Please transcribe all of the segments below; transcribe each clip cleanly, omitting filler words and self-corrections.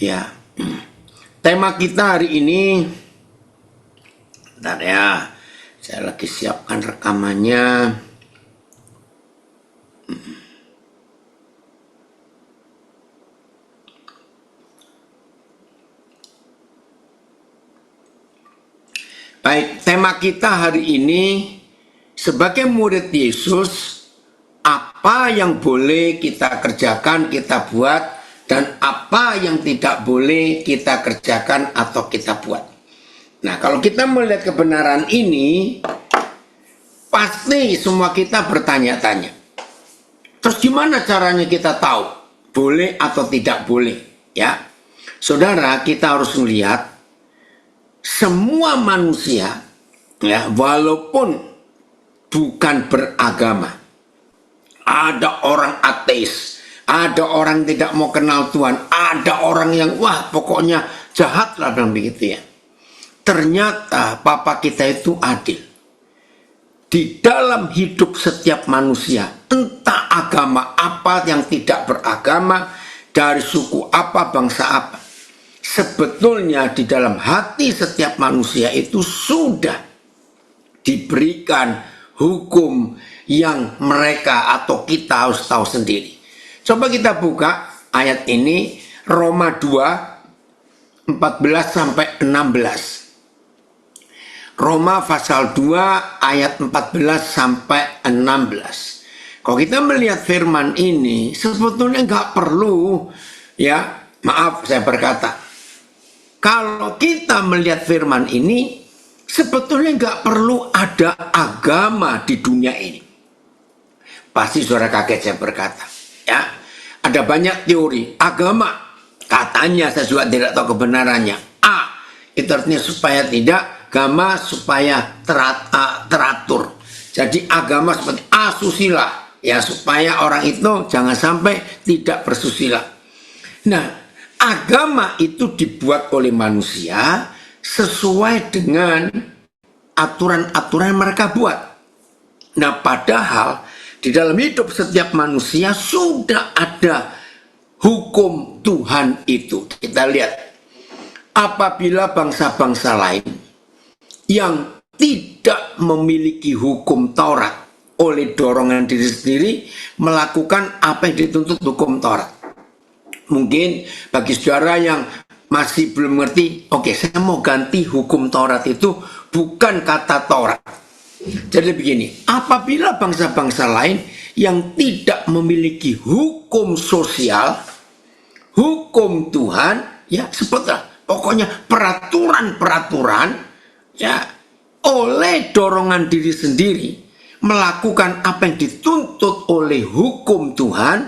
Ya, tema kita hari ini, bentar ya, saya lagi siapkan rekamannya. Baik, tema kita hari ini sebagai murid Yesus, apa yang boleh kita kerjakan, kita buat, dan apa yang tidak boleh kita kerjakan atau kita buat. Nah, kalau kita melihat kebenaran ini, pasti semua kita bertanya-tanya. Terus gimana caranya kita tahu boleh atau tidak boleh? Ya, saudara, kita harus melihat semua manusia, ya, walaupun bukan beragama, ada orang ateis, ada orang tidak mau kenal Tuhan, ada orang yang wah pokoknya jahat lah dan begitu ya. Ternyata Papa kita itu adil. Di dalam hidup setiap manusia, entah agama apa yang tidak beragama, dari suku apa, bangsa apa, sebetulnya di dalam hati setiap manusia itu sudah diberikan hukum yang mereka atau kita harus tahu sendiri. Coba kita buka ayat ini, Roma 2, 14 sampai 16. Roma pasal 2 ayat 14 sampai 16. Kalau kita melihat firman ini, sebetulnya nggak perlu, ya, maaf saya berkata, kalau kita melihat firman ini, sebetulnya nggak perlu ada agama di dunia ini. Pasti saudara kaget saya berkata, ya, ada banyak teori agama, katanya saya juga tidak tahu kebenarannya. Itu artinya supaya tidak, agama supaya teratur. Jadi agama seperti asusila, ya, supaya orang itu jangan sampai tidak bersusila. Nah, agama itu dibuat oleh manusia sesuai dengan aturan-aturan yang mereka buat. Nah, padahal di dalam hidup setiap manusia sudah ada hukum Tuhan itu. Kita lihat, apabila bangsa-bangsa lain yang tidak memiliki hukum Taurat oleh dorongan diri sendiri melakukan apa yang dituntut hukum Taurat. Mungkin bagi saudara yang masih belum mengerti, oke, saya mau ganti hukum Taurat itu bukan kata Taurat. Jadi begini, apabila bangsa-bangsa lain yang tidak memiliki hukum sosial, hukum Tuhan, ya seperti pokoknya peraturan-peraturan, ya, oleh dorongan diri sendiri melakukan apa yang dituntut oleh hukum Tuhan,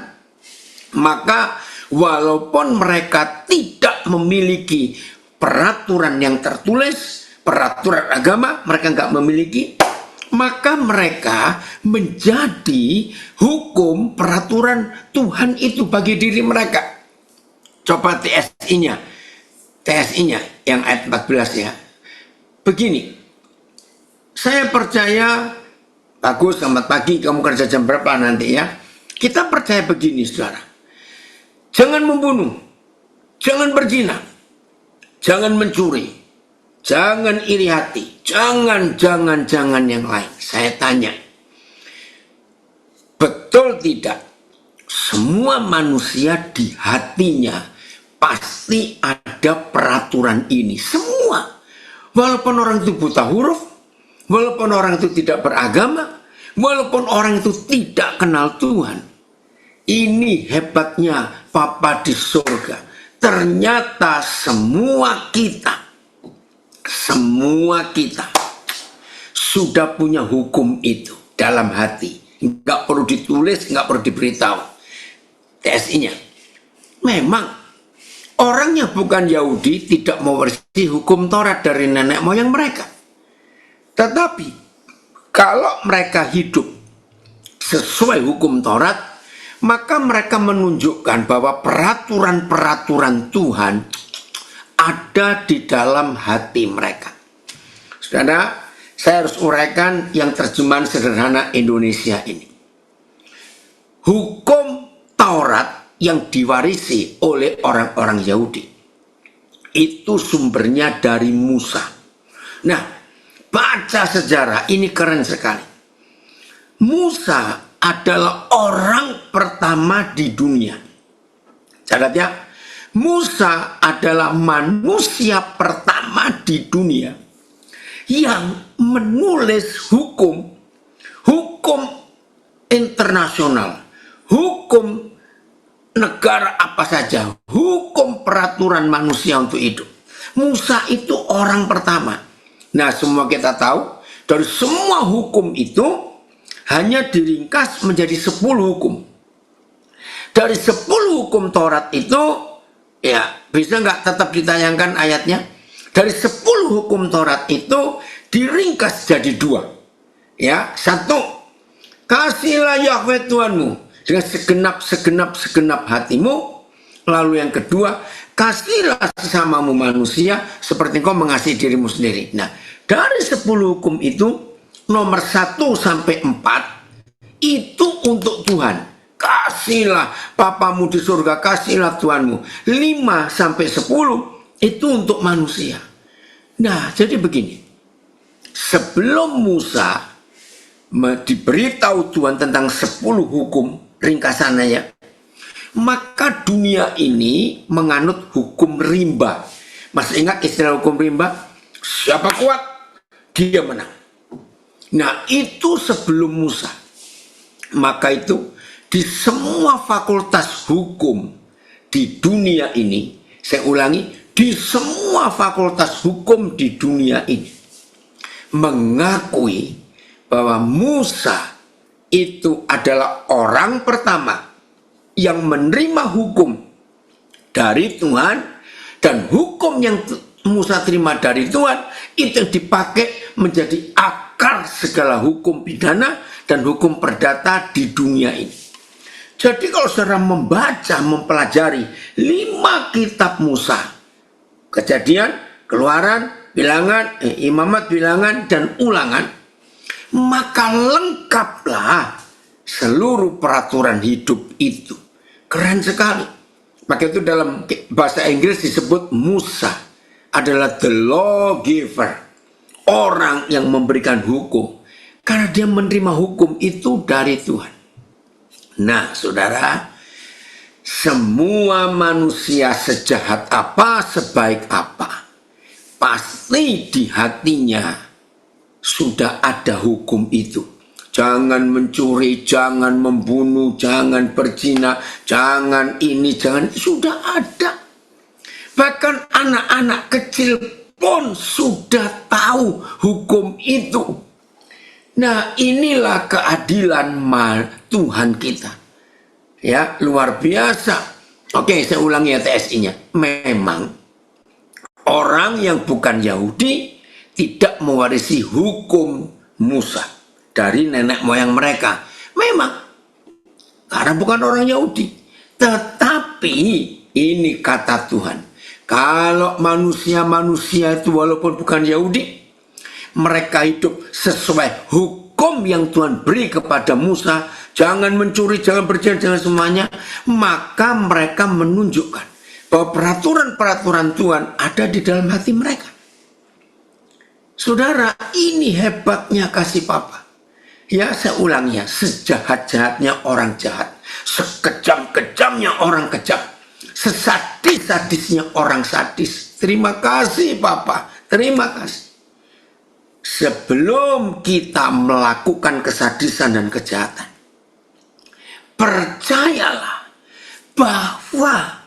maka walaupun mereka tidak memiliki peraturan yang tertulis, peraturan agama mereka nggak memiliki, maka mereka menjadi hukum peraturan Tuhan itu bagi diri mereka. Coba TSI-nya yang ayat 14 ya. Begini, saya percaya, bagus, selamat pagi, kamu kerja jam berapa nanti ya. Kita percaya begini saudara, jangan membunuh, jangan berzina, jangan mencuri, jangan iri hati, jangan yang lain. Saya tanya, betul tidak semua manusia di hatinya pasti ada peraturan ini? Semua, walaupun orang itu buta huruf, walaupun orang itu tidak beragama, walaupun orang itu tidak kenal Tuhan. Ini hebatnya Papa di surga. Ternyata semua kita sudah punya hukum itu dalam hati. Nggak perlu ditulis, nggak perlu diberitahu. TSI-nya. Memang orangnya bukan Yahudi, tidak mewarisi hukum Taurat dari nenek moyang mereka. Tetapi kalau mereka hidup sesuai hukum Taurat, maka mereka menunjukkan bahwa peraturan-peraturan Tuhan ada di dalam hati mereka. Saudara, saya harus uraikan yang terjemahan sederhana Indonesia ini. Hukum Taurat yang diwarisi oleh orang-orang Yahudi itu sumbernya dari Musa. Nah, baca sejarah ini keren sekali. Musa adalah orang pertama di dunia. Catat ya, Musa adalah manusia pertama di dunia yang menulis hukum internasional, hukum negara apa saja, hukum peraturan manusia untuk hidup. Musa itu orang pertama. Nah, semua kita tahu, dari semua hukum itu hanya diringkas menjadi 10 hukum. Dari 10 hukum Taurat itu, ya bisa nggak tetap ditayangkan ayatnya? Dari 10 hukum Taurat itu diringkas jadi 2. Ya, 1, kasihlah Yahweh Tuhanmu dengan segenap hatimu. Lalu yang kedua, kasihlah sesamamu manusia seperti engkau mengasihi dirimu sendiri. Nah, dari 10 hukum itu, nomor 1 sampai 4 itu untuk Tuhan. Kasihlah Bapamu di surga, kasihlah Tuhanmu. 5 sampai 10 itu untuk manusia. Nah, jadi begini. Sebelum Musa diberitahu Tuhan tentang 10 hukum, ringkasannya ya, maka dunia ini menganut hukum rimba. Masih ingat istilah hukum rimba? Siapa kuat, dia menang. Nah, itu sebelum Musa. Maka itu di semua fakultas hukum di dunia ini, saya ulangi, di semua fakultas hukum di dunia ini mengakui bahwa Musa itu adalah orang pertama yang menerima hukum dari Tuhan, dan hukum yang Musa terima dari Tuhan itu yang dipakai menjadi akar segala hukum pidana dan hukum perdata di dunia ini. Jadi kalau saudara membaca, mempelajari 5 kitab Musa, Kejadian, Keluaran, Bilangan, Imamat, Bilangan, dan Ulangan, maka lengkaplah seluruh peraturan hidup itu. Keren sekali. Maka itu dalam bahasa Inggris disebut Musa adalah the lawgiver, orang yang memberikan hukum, karena dia menerima hukum itu dari Tuhan. Nah, saudara, semua manusia sejahat apa, sebaik apa, pasti di hatinya sudah ada hukum itu. Jangan mencuri, jangan membunuh, jangan berzina, jangan ini, jangan itu, sudah ada. Bahkan anak-anak kecil pun sudah tahu hukum itu. Nah, inilah keadilan Tuhan kita. Ya, luar biasa. Oke, saya ulangi ya TSI-nya. Memang orang yang bukan Yahudi tidak mewarisi hukum Musa dari nenek moyang mereka. Memang, karena bukan orang Yahudi. Tetapi ini kata Tuhan. Kalau manusia-manusia itu walaupun bukan Yahudi, mereka hidup sesuai hukum yang Tuhan beri kepada Musa. Jangan mencuri, jangan berzina, jangan semuanya. Maka mereka menunjukkan bahwa peraturan-peraturan Tuhan ada di dalam hati mereka. Saudara, ini hebatnya kasih Papa. Ya, saya ulangi ya, sejahat-jahatnya orang jahat, sekejam-kejamnya orang kejam, sesadis-sadisnya orang sadis. Terima kasih Papa, terima kasih. Sebelum kita melakukan kesadisan dan kejahatan, percayalah bahwa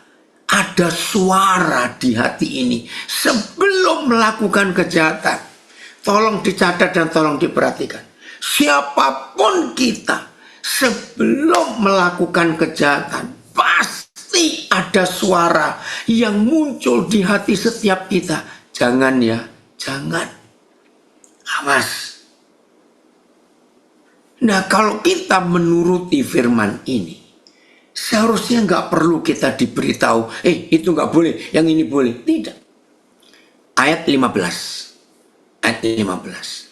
ada suara di hati ini sebelum melakukan kejahatan. Tolong dicatat dan tolong diperhatikan. Siapapun kita sebelum melakukan kejahatan, pasti ada suara yang muncul di hati setiap kita. Jangan ya, jangan. Awas. Nah, kalau kita menuruti firman ini, seharusnya nggak perlu kita diberitahu, itu nggak boleh, yang ini boleh. Tidak. Ayat 15. Ayat 15.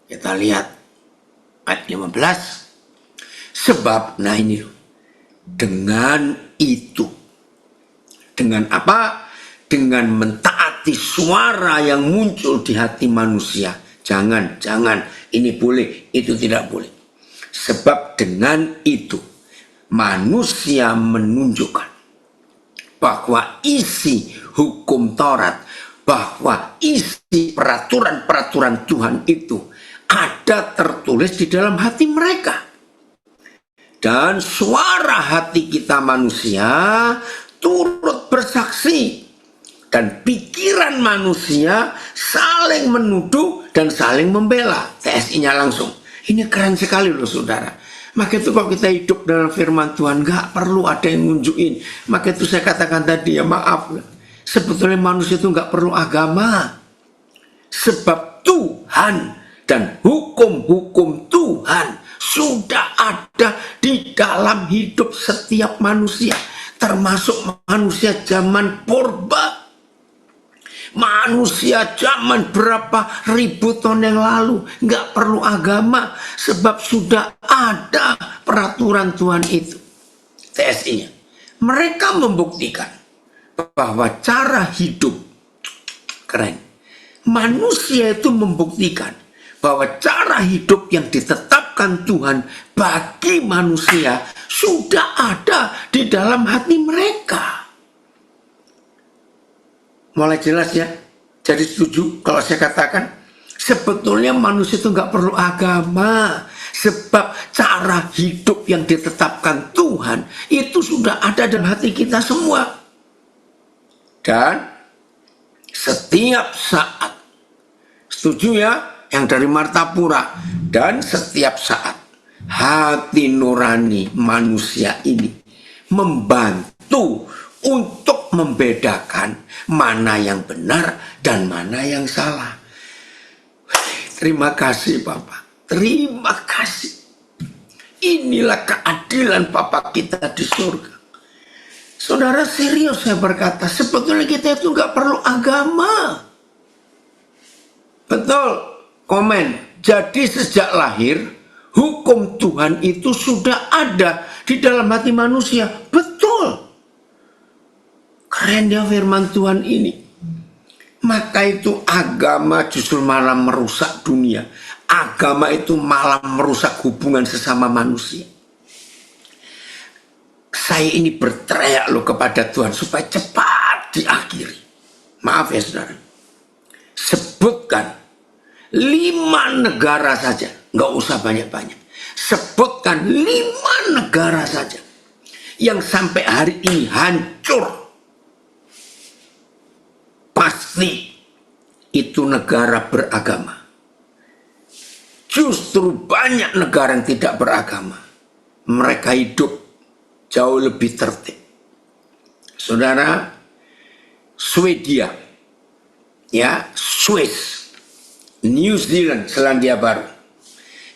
Kita lihat ayat 15. Sebab, nah ini loh, dengan itu Dengan apa? Dengan mentaati suara yang muncul di hati manusia. Jangan, ini boleh, itu tidak boleh. Sebab dengan itu manusia menunjukkan bahwa isi hukum Taurat, bahwa isi peraturan-peraturan Tuhan itu ada tertulis di dalam hati mereka. Dan suara hati kita manusia turut bersaksi. Dan pikiran manusia saling menuduh dan saling membela. TSI-nya langsung. Ini keren sekali loh saudara. Maka itu kalau kita hidup dalam firman Tuhan, gak perlu ada yang nunjukin. Maka itu saya katakan tadi, ya maaf. Sebetulnya manusia itu gak perlu agama. Sebab Tuhan dan hukum-hukum Tuhan sudah ada di dalam hidup setiap manusia. Termasuk manusia zaman purba. Manusia zaman berapa ribu tahun yang lalu nggak perlu agama sebab sudah ada peraturan Tuhan itu. TSI-nya. Mereka membuktikan bahwa cara hidup keren. Manusia itu membuktikan bahwa cara hidup yang ditetapkan Tuhan bagi manusia sudah ada di dalam hati mereka. Mulai jelas ya. Jadi setuju kalau saya katakan sebetulnya manusia itu nggak perlu agama. Sebab cara hidup yang ditetapkan Tuhan itu sudah ada dalam hati kita semua. Dan setiap saat, setuju ya, yang dari Martapura, dan setiap saat hati nurani manusia ini membantu untuk membedakan mana yang benar dan mana yang salah. Terima kasih Bapak, terima kasih. Inilah keadilan Bapak kita di surga. Saudara, serius saya berkata, sebetulnya kita itu nggak perlu agama. Betul, komen. Jadi sejak lahir, hukum Tuhan itu sudah ada di dalam hati manusia. Betul. Keren ya firman Tuhan ini. Maka itu agama justru malah merusak dunia. Agama itu malah merusak hubungan sesama manusia. Saya ini berteriak loh kepada Tuhan supaya cepat diakhiri. Maaf ya saudara. Sebutkan 5 negara saja. Nggak usah banyak-banyak. Sebutkan 5 negara saja. Yang sampai hari ini hancur. Pasti itu negara beragama. Justru banyak negara yang tidak beragama. Mereka hidup jauh lebih tertib. Saudara, Swedia, ya, Swiss, New Zealand, Selandia Baru,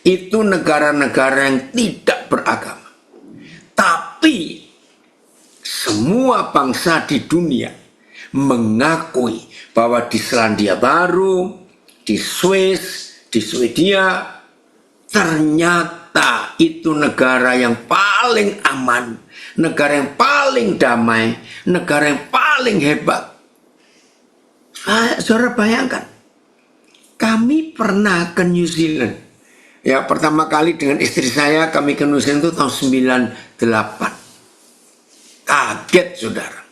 itu negara-negara yang tidak beragama. Tapi semua bangsa di dunia mengakui bahwa di Selandia Baru, di Swiss, di Swedia, ternyata itu negara yang paling aman, negara yang paling damai, negara yang paling hebat. Saudara bayangkan, kami pernah ke New Zealand. Ya, pertama kali dengan istri saya kami ke New Zealand itu tahun 98. Kaget saudara.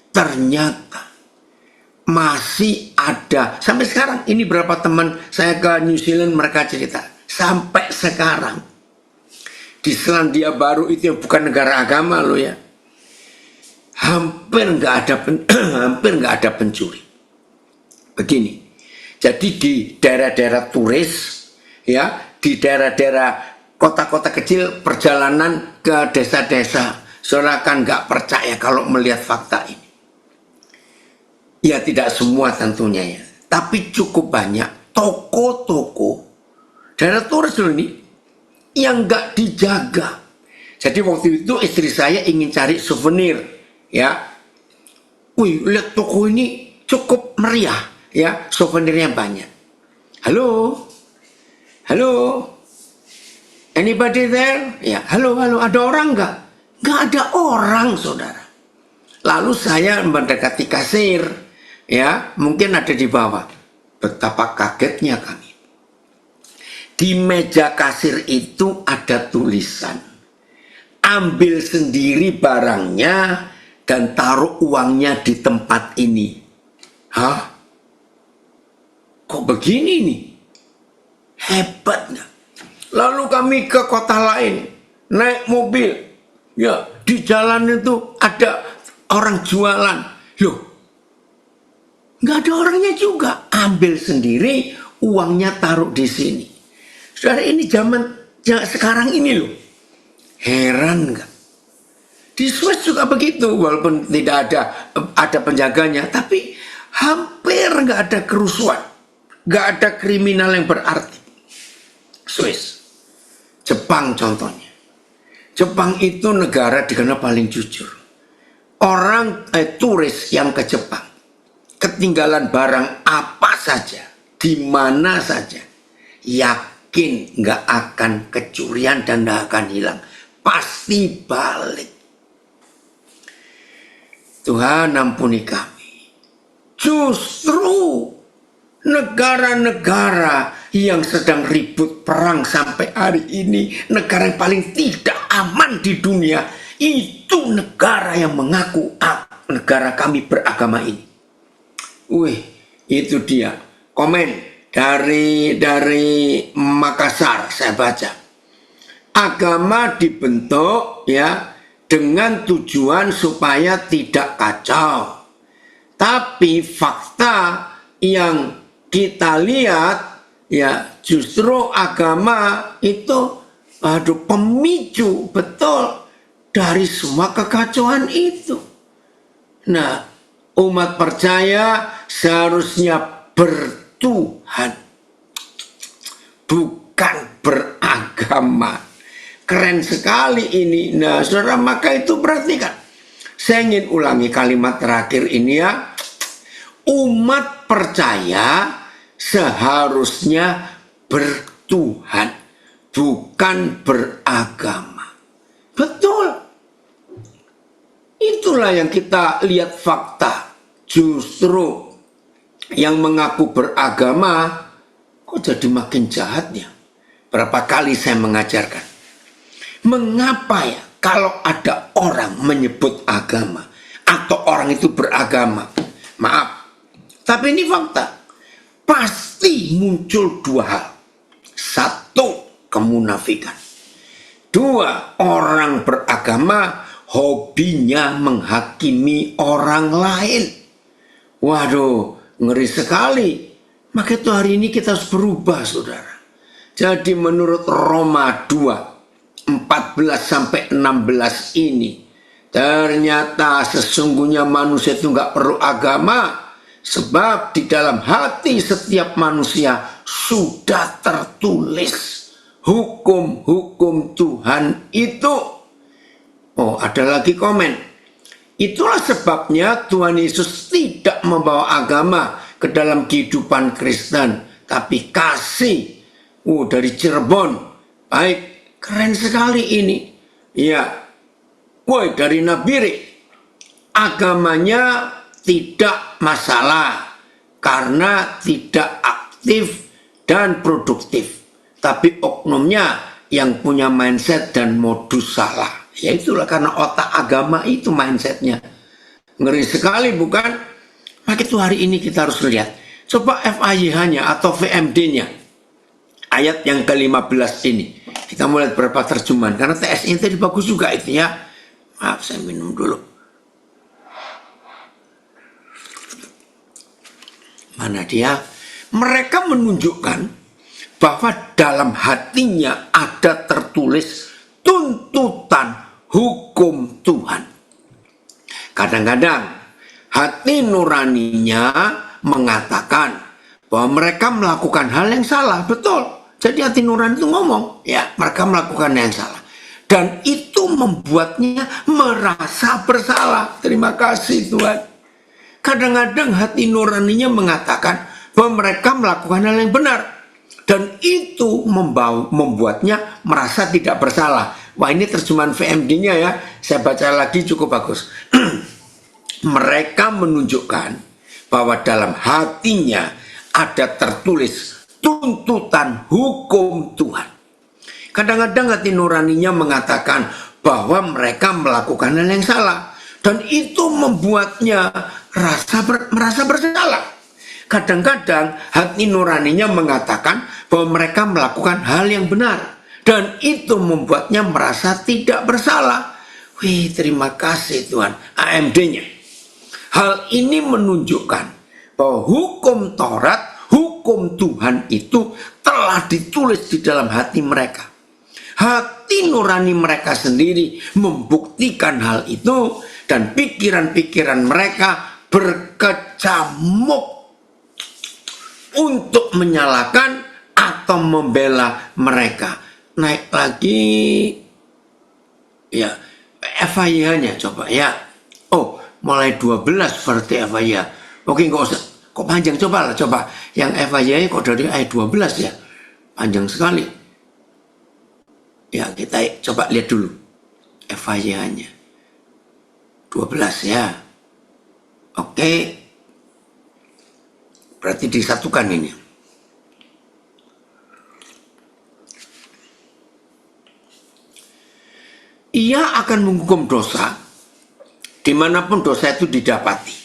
Ternyata masih ada sampai sekarang. Ini berapa teman saya ke New Zealand, mereka cerita sampai sekarang di Selandia Baru itu yang bukan negara agama loh ya, hampir nggak ada pencuri. Begini, jadi di daerah-daerah turis ya, di daerah-daerah kota-kota kecil, perjalanan ke desa-desa, saudara kan nggak percaya kalau melihat fakta ini. Ya tidak semua tentunya ya, tapi cukup banyak toko-toko daerah turis ini yang nggak dijaga. Jadi waktu itu istri saya ingin cari souvenir ya. Wih, lihat toko ini cukup meriah ya, souvenirnya banyak. Halo, anybody there? Ya, halo, ada orang nggak? Nggak ada orang saudara. Lalu saya mendekati kasir, ya, mungkin ada di bawah. Betapa kagetnya kami. Di meja kasir itu ada tulisan, ambil sendiri barangnya dan taruh uangnya di tempat ini. Hah? Kok begini nih? Hebat nggak? Lalu kami ke kota lain, naik mobil. Ya, di jalan itu ada orang jualan. Loh, nggak ada orangnya juga. Ambil sendiri, uangnya taruh di sini. Saudara, ini zaman sekarang ini loh. Heran nggak? Di Swiss juga begitu, walaupun tidak ada penjaganya, tapi hampir nggak ada kerusuhan, nggak ada kriminal yang berarti. Swiss, Jepang contohnya. Jepang itu negara dikenal paling jujur. Orang turis yang ke Jepang, ketinggalan barang apa saja, di mana saja, yakin nggak akan kecurian dan nggak akan hilang, pasti balik. Tuhan ampuni kami. Justru negara-negara yang sedang ribut perang sampai hari ini, negara yang paling tidak aman di dunia, itu negara yang mengaku negara kami beragama ini. Wih, itu dia komen dari Makassar, saya baca. Agama dibentuk ya dengan tujuan supaya tidak kacau. Tapi fakta yang kita lihat ya justru agama itu pemicu betul dari semua kekacauan itu. Nah, umat percaya seharusnya bertuhan, bukan beragama. Keren sekali ini. Nah, saudara, maka itu perhatikan. Saya ingin ulangi kalimat terakhir ini ya. Umat percaya seharusnya bertuhan, bukan beragama. Betul. Itulah yang kita lihat fakta. Justru yang mengaku beragama kok jadi makin jahat ya. Berapa kali saya mengajarkan. Mengapa ya kalau ada orang menyebut agama atau orang itu beragama, maaf, tapi ini fakta, pasti muncul dua hal. Satu, kemunafikan. Dua, orang beragama hobinya menghakimi orang lain. Waduh, ngeri sekali. Maka itu hari ini kita harus berubah, saudara. Jadi menurut Roma 2 14-16 ini, ternyata sesungguhnya manusia itu nggak perlu agama, sebab di dalam hati setiap manusia sudah tertulis hukum-hukum Tuhan itu. Oh, ada lagi komen. Itulah sebabnya Tuhan Yesus tidak membawa agama ke dalam kehidupan Kristen, tapi kasih. Dari Cirebon, baik. Keren sekali ini. Ya. Woi, dari Nabire. Agamanya tidak masalah karena tidak aktif dan produktif. Tapi oknumnya yang punya mindset dan modus salah. Ya itulah karena otak agama itu mindsetnya. Ngeri sekali bukan? Maka itu hari ini kita harus lihat. Coba FAYH-nya atau VMD-nya. Ayat yang ke-15 ini. Kita mulai beberapa terjemahan. Karena TS-nya tadi bagus juga itu ya. Maaf, saya minum dulu. Mana dia? Mereka menunjukkan bahwa dalam hatinya ada tertulis tuntutan hukum Tuhan. Kadang-kadang hati nuraninya mengatakan bahwa mereka melakukan hal yang salah. Betul. Jadi hati nurani itu ngomong, ya mereka melakukan yang salah. Dan itu membuatnya merasa bersalah. Terima kasih Tuhan. Kadang-kadang hati nuraninya mengatakan bahwa mereka melakukan hal yang benar. Dan itu membuatnya merasa tidak bersalah. Wah, ini terjemahan VMD-nya ya. Saya baca lagi cukup bagus. mereka menunjukkan bahwa dalam hatinya ada tertulis tuntutan hukum Tuhan. Kadang-kadang hati nuraninya mengatakan bahwa mereka melakukan hal yang salah, dan itu membuatnya merasa bersalah. Kadang-kadang hati nuraninya mengatakan bahwa mereka melakukan hal yang benar, dan itu membuatnya merasa tidak bersalah. Wih, terima kasih Tuhan, AMD-nya. Hal ini menunjukkan bahwa hukum Taurat, hukum Tuhan itu telah ditulis di dalam hati mereka. Hati nurani mereka sendiri membuktikan hal itu, dan pikiran-pikiran mereka berkecamuk untuk menyalahkan atau membela mereka. Naik lagi ya FIH-nya coba ya. Oh, mulai 12 berarti FIH. Oke, nggak usah. Kok panjang, coba yang FIH kok dari ayat 12 ya. Panjang sekali. Ya, kita coba lihat dulu FIH-nya. 12 ya. Oke. Berarti disatukan ini. Ia akan menghukum dosa dimanapun dosa itu didapati.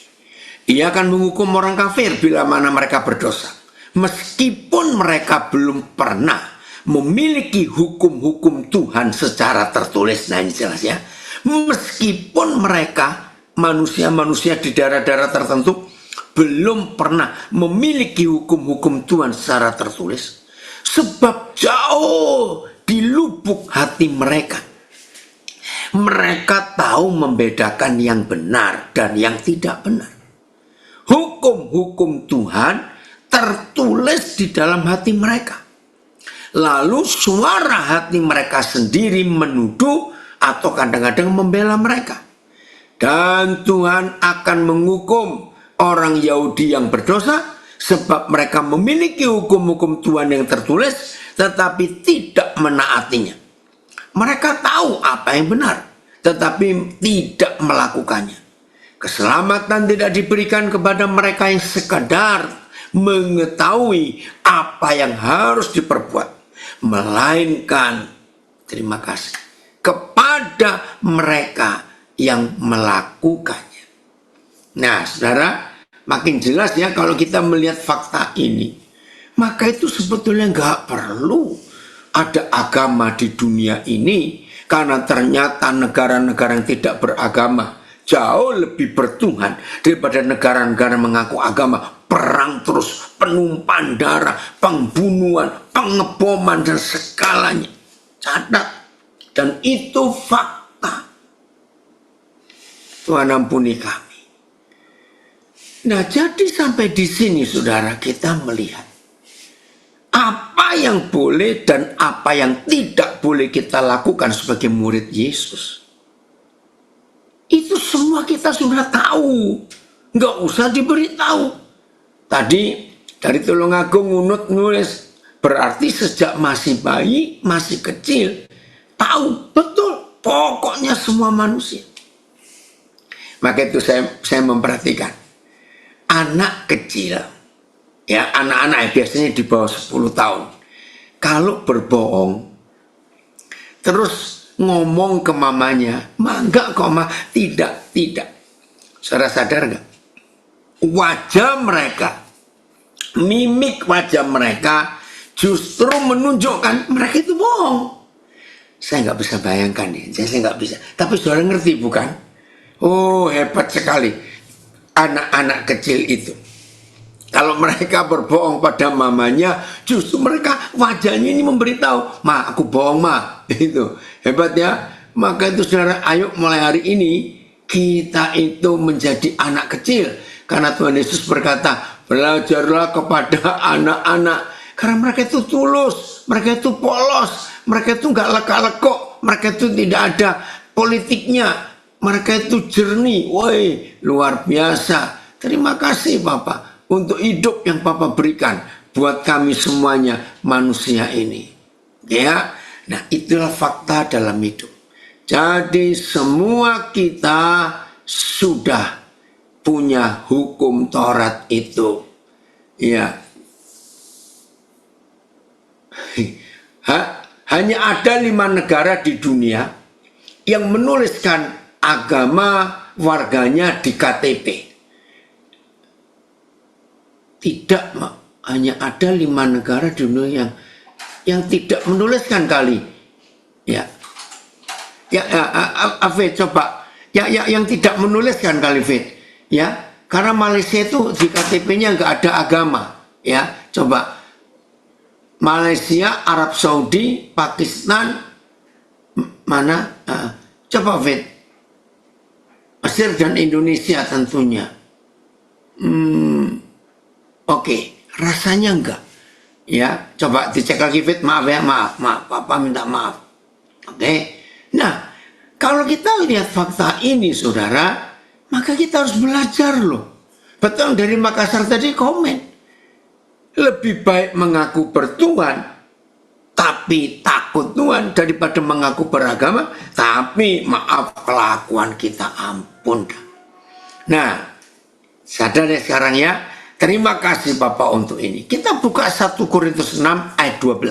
Ia akan menghukum orang kafir bila mana mereka berdosa, meskipun mereka belum pernah memiliki hukum-hukum Tuhan secara tertulis. Nah, ini jelas ya. Meskipun mereka manusia-manusia di daerah-daerah tertentu belum pernah memiliki hukum-hukum Tuhan secara tertulis, sebab jauh di lubuk hati mereka tahu membedakan yang benar dan yang tidak benar. Hukum-hukum Tuhan tertulis di dalam hati mereka. Lalu suara hati mereka sendiri menuduh atau kadang-kadang membela mereka. Dan Tuhan akan menghukum orang Yahudi yang berdosa, sebab mereka memiliki hukum-hukum Tuhan yang tertulis tetapi tidak menaatinya. Mereka tahu apa yang benar tetapi tidak melakukannya. Keselamatan tidak diberikan kepada mereka yang sekadar mengetahui apa yang harus diperbuat, melainkan, terima kasih, kepada mereka yang melakukannya. Nah, saudara, makin jelas ya kalau kita melihat fakta ini. Maka itu sebetulnya nggak perlu ada agama di dunia ini, karena ternyata negara-negara yang tidak beragama jauh lebih bertuhan daripada negara-negara mengaku agama. Perang terus, penumpahan darah, pembunuhan, pengeboman, dan segalanya. Catat. Dan itu fakta. Tuhan ampuni kami. Nah, jadi sampai di sini saudara, kita melihat apa yang boleh dan apa yang tidak boleh kita lakukan sebagai murid Yesus. Itu semua kita sudah tahu. Nggak usah diberitahu. Tadi dari Tulungagung Ngunut nulis, berarti sejak masih bayi, masih kecil, tahu betul pokoknya semua manusia. Maka itu saya memperhatikan anak kecil, ya anak-anak biasanya di bawah 10 tahun, kalau berbohong terus ngomong ke mamanya, "Ma, enggak kok ma, tidak." Saudara sadar enggak? Wajah mereka, mimik wajah mereka justru menunjukkan mereka itu bohong. Saya nggak bisa bayangkan nih, saya nggak bisa. Tapi saudara ngerti bukan? Oh, hebat sekali anak-anak kecil itu. Kalau mereka berbohong pada mamanya, justru mereka wajahnya ini memberitahu, "Ma, aku bohong ma." Itu hebat ya. Maka itu saudara, ayo mulai hari ini kita itu menjadi anak kecil. Karena Tuhan Yesus berkata, belajarlah kepada anak-anak. Karena mereka itu tulus, mereka itu polos, mereka itu nggak leka-lekok, mereka itu tidak ada politiknya, mereka itu jernih. Woi, luar biasa. Terima kasih Bapak untuk hidup yang Bapak berikan buat kami semuanya manusia ini. Ya, nah itulah fakta dalam hidup. Jadi semua kita sudah punya hukum Taurat itu. Ya. Hanya ada 5 negara di dunia yang menuliskan agama warganya di KTP. Tidak, hanya ada 5 negara di dunia yang tidak menuliskan kali. Ya. Afid, coba. Yang tidak menuliskan kali, Fit. Ya. Karena Malaysia itu di KTP-nya nggak ada agama. Ya, coba. Malaysia, Arab Saudi, Pakistan, mana? Coba, Fit. Mesir dan Indonesia tentunya. Oke, rasanya enggak. Ya, coba dicek lagi, Fit. Maaf ya, maaf. Papa minta maaf. Oke. Nah, kalau kita lihat fakta ini, saudara, maka kita harus belajar loh. Betul, dari Makassar tadi komen. Lebih baik mengaku bertuhan, tapi takut Tuhan, daripada mengaku beragama, tapi maaf kelakuan kita ampun. Nah, sadar ya sekarang ya. Terima kasih Bapak untuk ini. Kita buka 1 Korintus 6 ayat 12.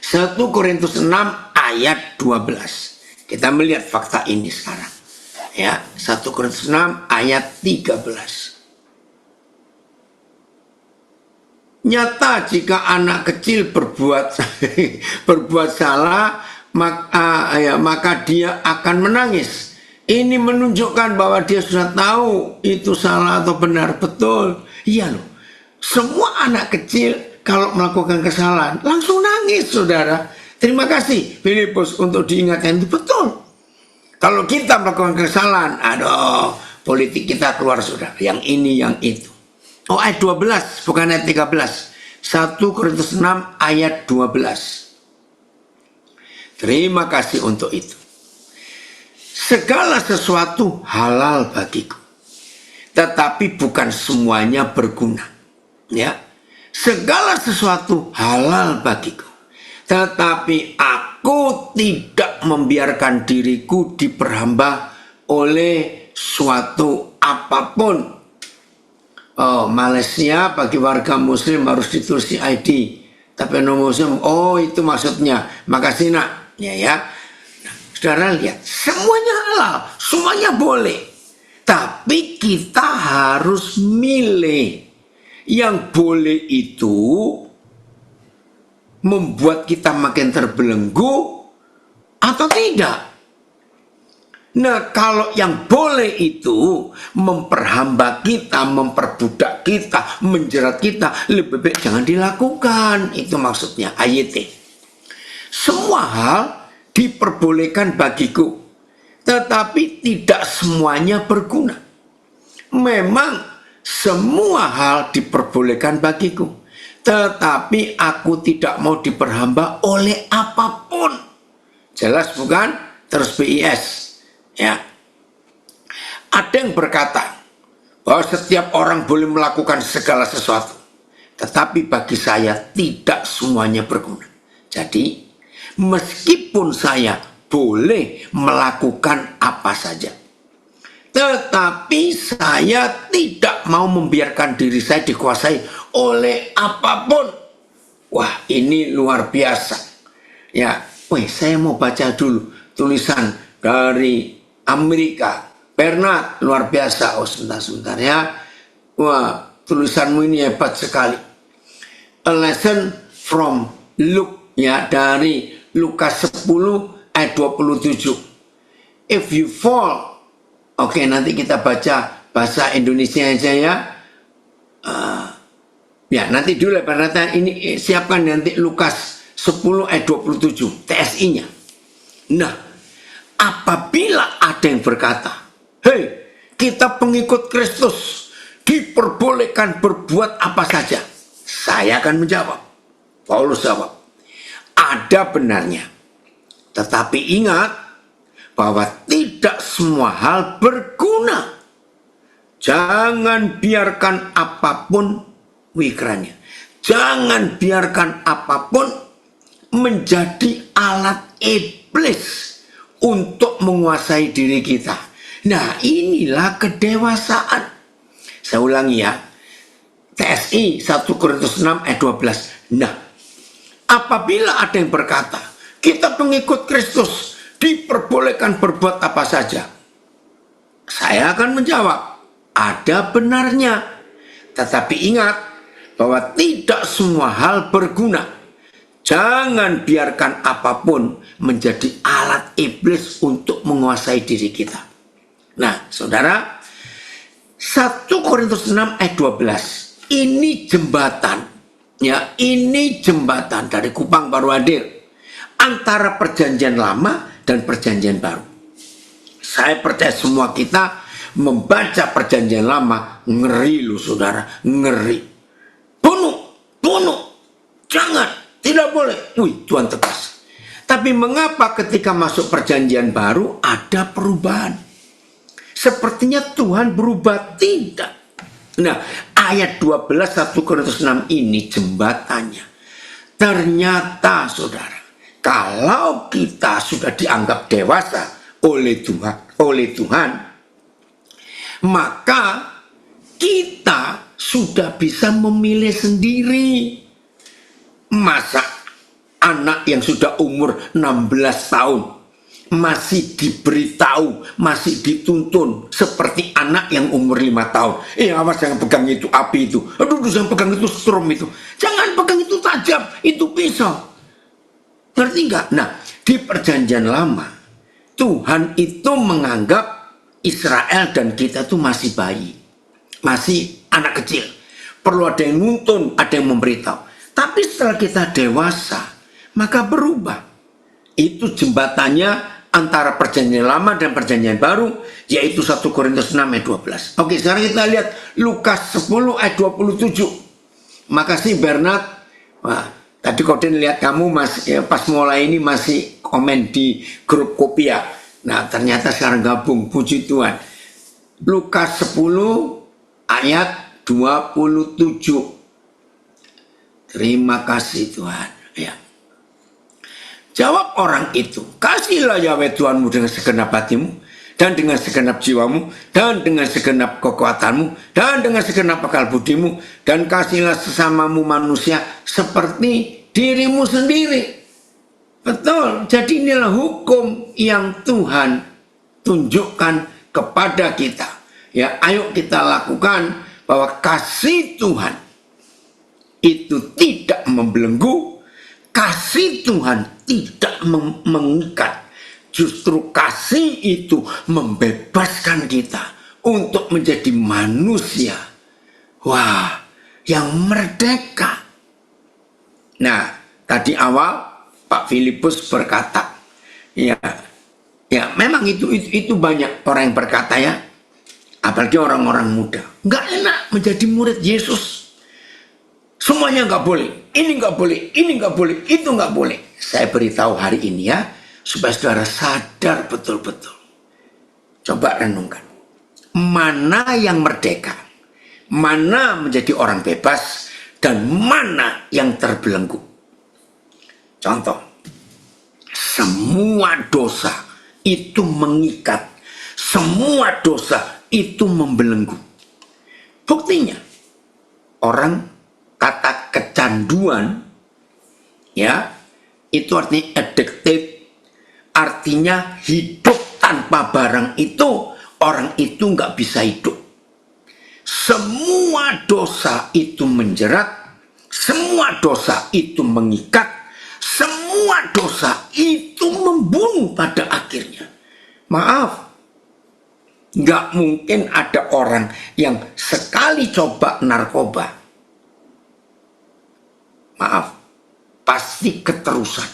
1 Korintus 6 ayat 12. Kita melihat fakta ini sekarang. Ya, 1 Korintus 6 ayat 13. Nyata jika anak kecil berbuat salah, maka dia akan menangis. Ini menunjukkan bahwa dia sudah tahu itu salah atau benar. Betul. Iya loh. Semua anak kecil kalau melakukan kesalahan langsung nangis, saudara. Terima kasih Filipus untuk diingatkan itu. Betul. Kalau kita melakukan kesalahan, aduh, politik kita keluar, sudah. Yang ini, yang itu. Oh, ayat 12, bukan ayat 13. 1 Korintus 6 ayat 12. Terima kasih untuk itu. Segala sesuatu halal bagiku, tetapi bukan semuanya berguna. Ya, segala sesuatu halal bagiku, tetapi aku tidak membiarkan diriku diperhamba oleh suatu apapun. Oh, Malaysia bagi warga muslim harus ditulis di ID. Tapi non muslim, oh itu maksudnya. Makasih nak. Ya. Nah, saudara lihat, semuanya halal, semuanya boleh. Tapi kita harus milih. Yang boleh itu membuat kita makin terbelenggu atau tidak. Nah, kalau yang boleh itu memperhamba kita, memperbudak kita, menjerat kita, lebih baik jangan dilakukan. Itu maksudnya ayat. Semua hal diperbolehkan bagiku, tetapi tidak semuanya berguna. Memang semua hal diperbolehkan bagiku, tetapi aku tidak mau diperhamba oleh apapun. Jelas bukan? Terus BIS. Ya, ada yang berkata bahwa setiap orang boleh melakukan segala sesuatu, tetapi bagi saya tidak semuanya berguna. Jadi, meskipun saya boleh melakukan apa saja, tetapi saya tidak mau membiarkan diri saya dikuasai oleh apapun. Wah, ini luar biasa. Ya, saya mau baca dulu tulisan dari Amerika, Bernard, luar biasa. Oh, sebentar ya. Wah, tulisanmu ini hebat sekali. A lesson from Luke, ya, dari Lukas 10 ayat 27. If you fall, oke, nanti kita baca bahasa Indonesia aja ya. Ya, nanti dulu Bernard, ini siapkan nanti Lukas 10 ayat 27, TSI-nya. Nah, apabila ada yang berkata, hei, kita pengikut Kristus diperbolehkan berbuat apa saja, saya akan menjawab, Paulus jawab, ada benarnya. Tetapi ingat bahwa tidak semua hal berguna. Jangan biarkan apapun wikirannya. Jangan biarkan apapun menjadi alat iblis untuk menguasai diri kita. Nah, inilah kedewasaan. Saya ulangi ya. TSI 1 Korintus 6 ayat 12. Nah, apabila ada yang berkata, kita pengikut Kristus diperbolehkan berbuat apa saja, saya akan menjawab, ada benarnya. Tetapi ingat bahwa tidak semua hal berguna. Jangan biarkan apapun menjadi alat iblis untuk menguasai diri kita. Nah, saudara, 1 Korintus 6 ayat 12. Ini jembatan. Ya, ini jembatan dari Kupang Baru Hadir antara perjanjian lama dan perjanjian baru. Saya percaya semua kita membaca perjanjian lama, ngeri lu saudara, ngeri. Bunuh, jangan, tidak boleh. Wih, Tuhan tegas. Tapi mengapa ketika masuk perjanjian baru ada perubahan? Sepertinya Tuhan berubah, tidak. Nah, ayat 12 1 Korintus 6 ini jembatannya. Ternyata saudara, kalau kita sudah dianggap dewasa oleh Tuhan, maka kita sudah bisa memilih sendiri. Masa anak yang sudah umur 16 tahun masih diberitahu, masih dituntun seperti anak yang umur 5 tahun. Awas jangan pegang itu api itu. Aduh, jangan pegang itu strom itu. Jangan pegang itu tajam, itu pisau. Ngerti nggak? Nah, di perjanjian lama, Tuhan itu menganggap Israel dan kita tuh masih bayi. Masih anak kecil. Perlu ada yang nuntun, ada yang memberitahu. Tapi setelah kita dewasa, maka berubah. Itu jembatannya antara perjanjian lama dan perjanjian baru, yaitu 1 Korintus 6 ayat 12. Oke, sekarang kita lihat Lukas 10 ayat 27. Makasih Bernard. Wah, tadi Koden lihat kamu pas mulai ini masih komen di grup Kopia. Nah, ternyata sekarang gabung, puji Tuhan. Lukas 10 ayat 27. Terima kasih Tuhan. Ya. Jawab orang itu, kasihlah Yahweh Tuhanmu dengan segenap hatimu, dan dengan segenap jiwamu, dan dengan segenap kekuatanmu, dan dengan segenap akal budimu, dan kasihlah sesamamu manusia seperti dirimu sendiri. Betul, jadi inilah hukum yang Tuhan tunjukkan kepada kita. Ya, ayo kita lakukan bahwa kasih Tuhan itu tidak membelenggu, kasih Tuhan tidak mengikat. Justru kasih itu membebaskan kita untuk menjadi manusia. Wah, yang merdeka. Nah, tadi awal Pak Filipus berkata, ya memang itu banyak orang yang berkata ya, apalagi orang-orang muda, nggak enak menjadi murid Yesus. Semuanya nggak boleh, ini nggak boleh, ini nggak boleh, itu nggak boleh. Saya beritahu hari ini ya, supaya saudara sadar betul-betul. Coba renungkan, mana yang merdeka, mana menjadi orang bebas, dan mana yang terbelenggu. Contoh, semua dosa itu mengikat, semua dosa itu membelenggu. Buktinya, orang kata kecanduan, ya, itu artinya addictive, artinya hidup tanpa barang itu, orang itu nggak bisa hidup. Semua dosa itu menjerat, semua dosa itu mengikat, semua dosa itu membunuh pada akhirnya. Maaf, nggak mungkin ada orang yang sekali coba narkoba, maaf, pasti keterusan.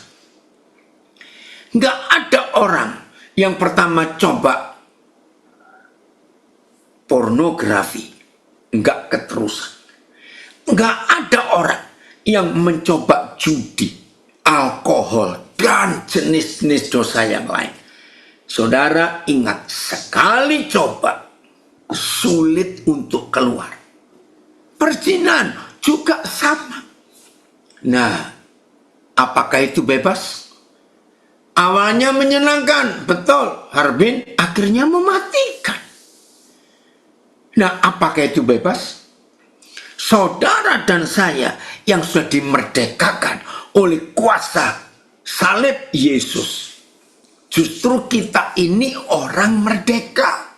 Nggak ada orang yang pertama coba pornografi, nggak keterusan. Nggak ada orang yang mencoba judi, alkohol, dan jenis-jenis dosa yang lain. Saudara ingat, sekali coba, sulit untuk keluar. Perzinahan juga sama. Nah, apakah itu bebas? Awalnya menyenangkan, betul, Harbin, akhirnya mematikan. Nah, apakah itu bebas? Saudara dan saya yang sudah dimerdekakan oleh kuasa salib Yesus. Justru kita ini orang merdeka.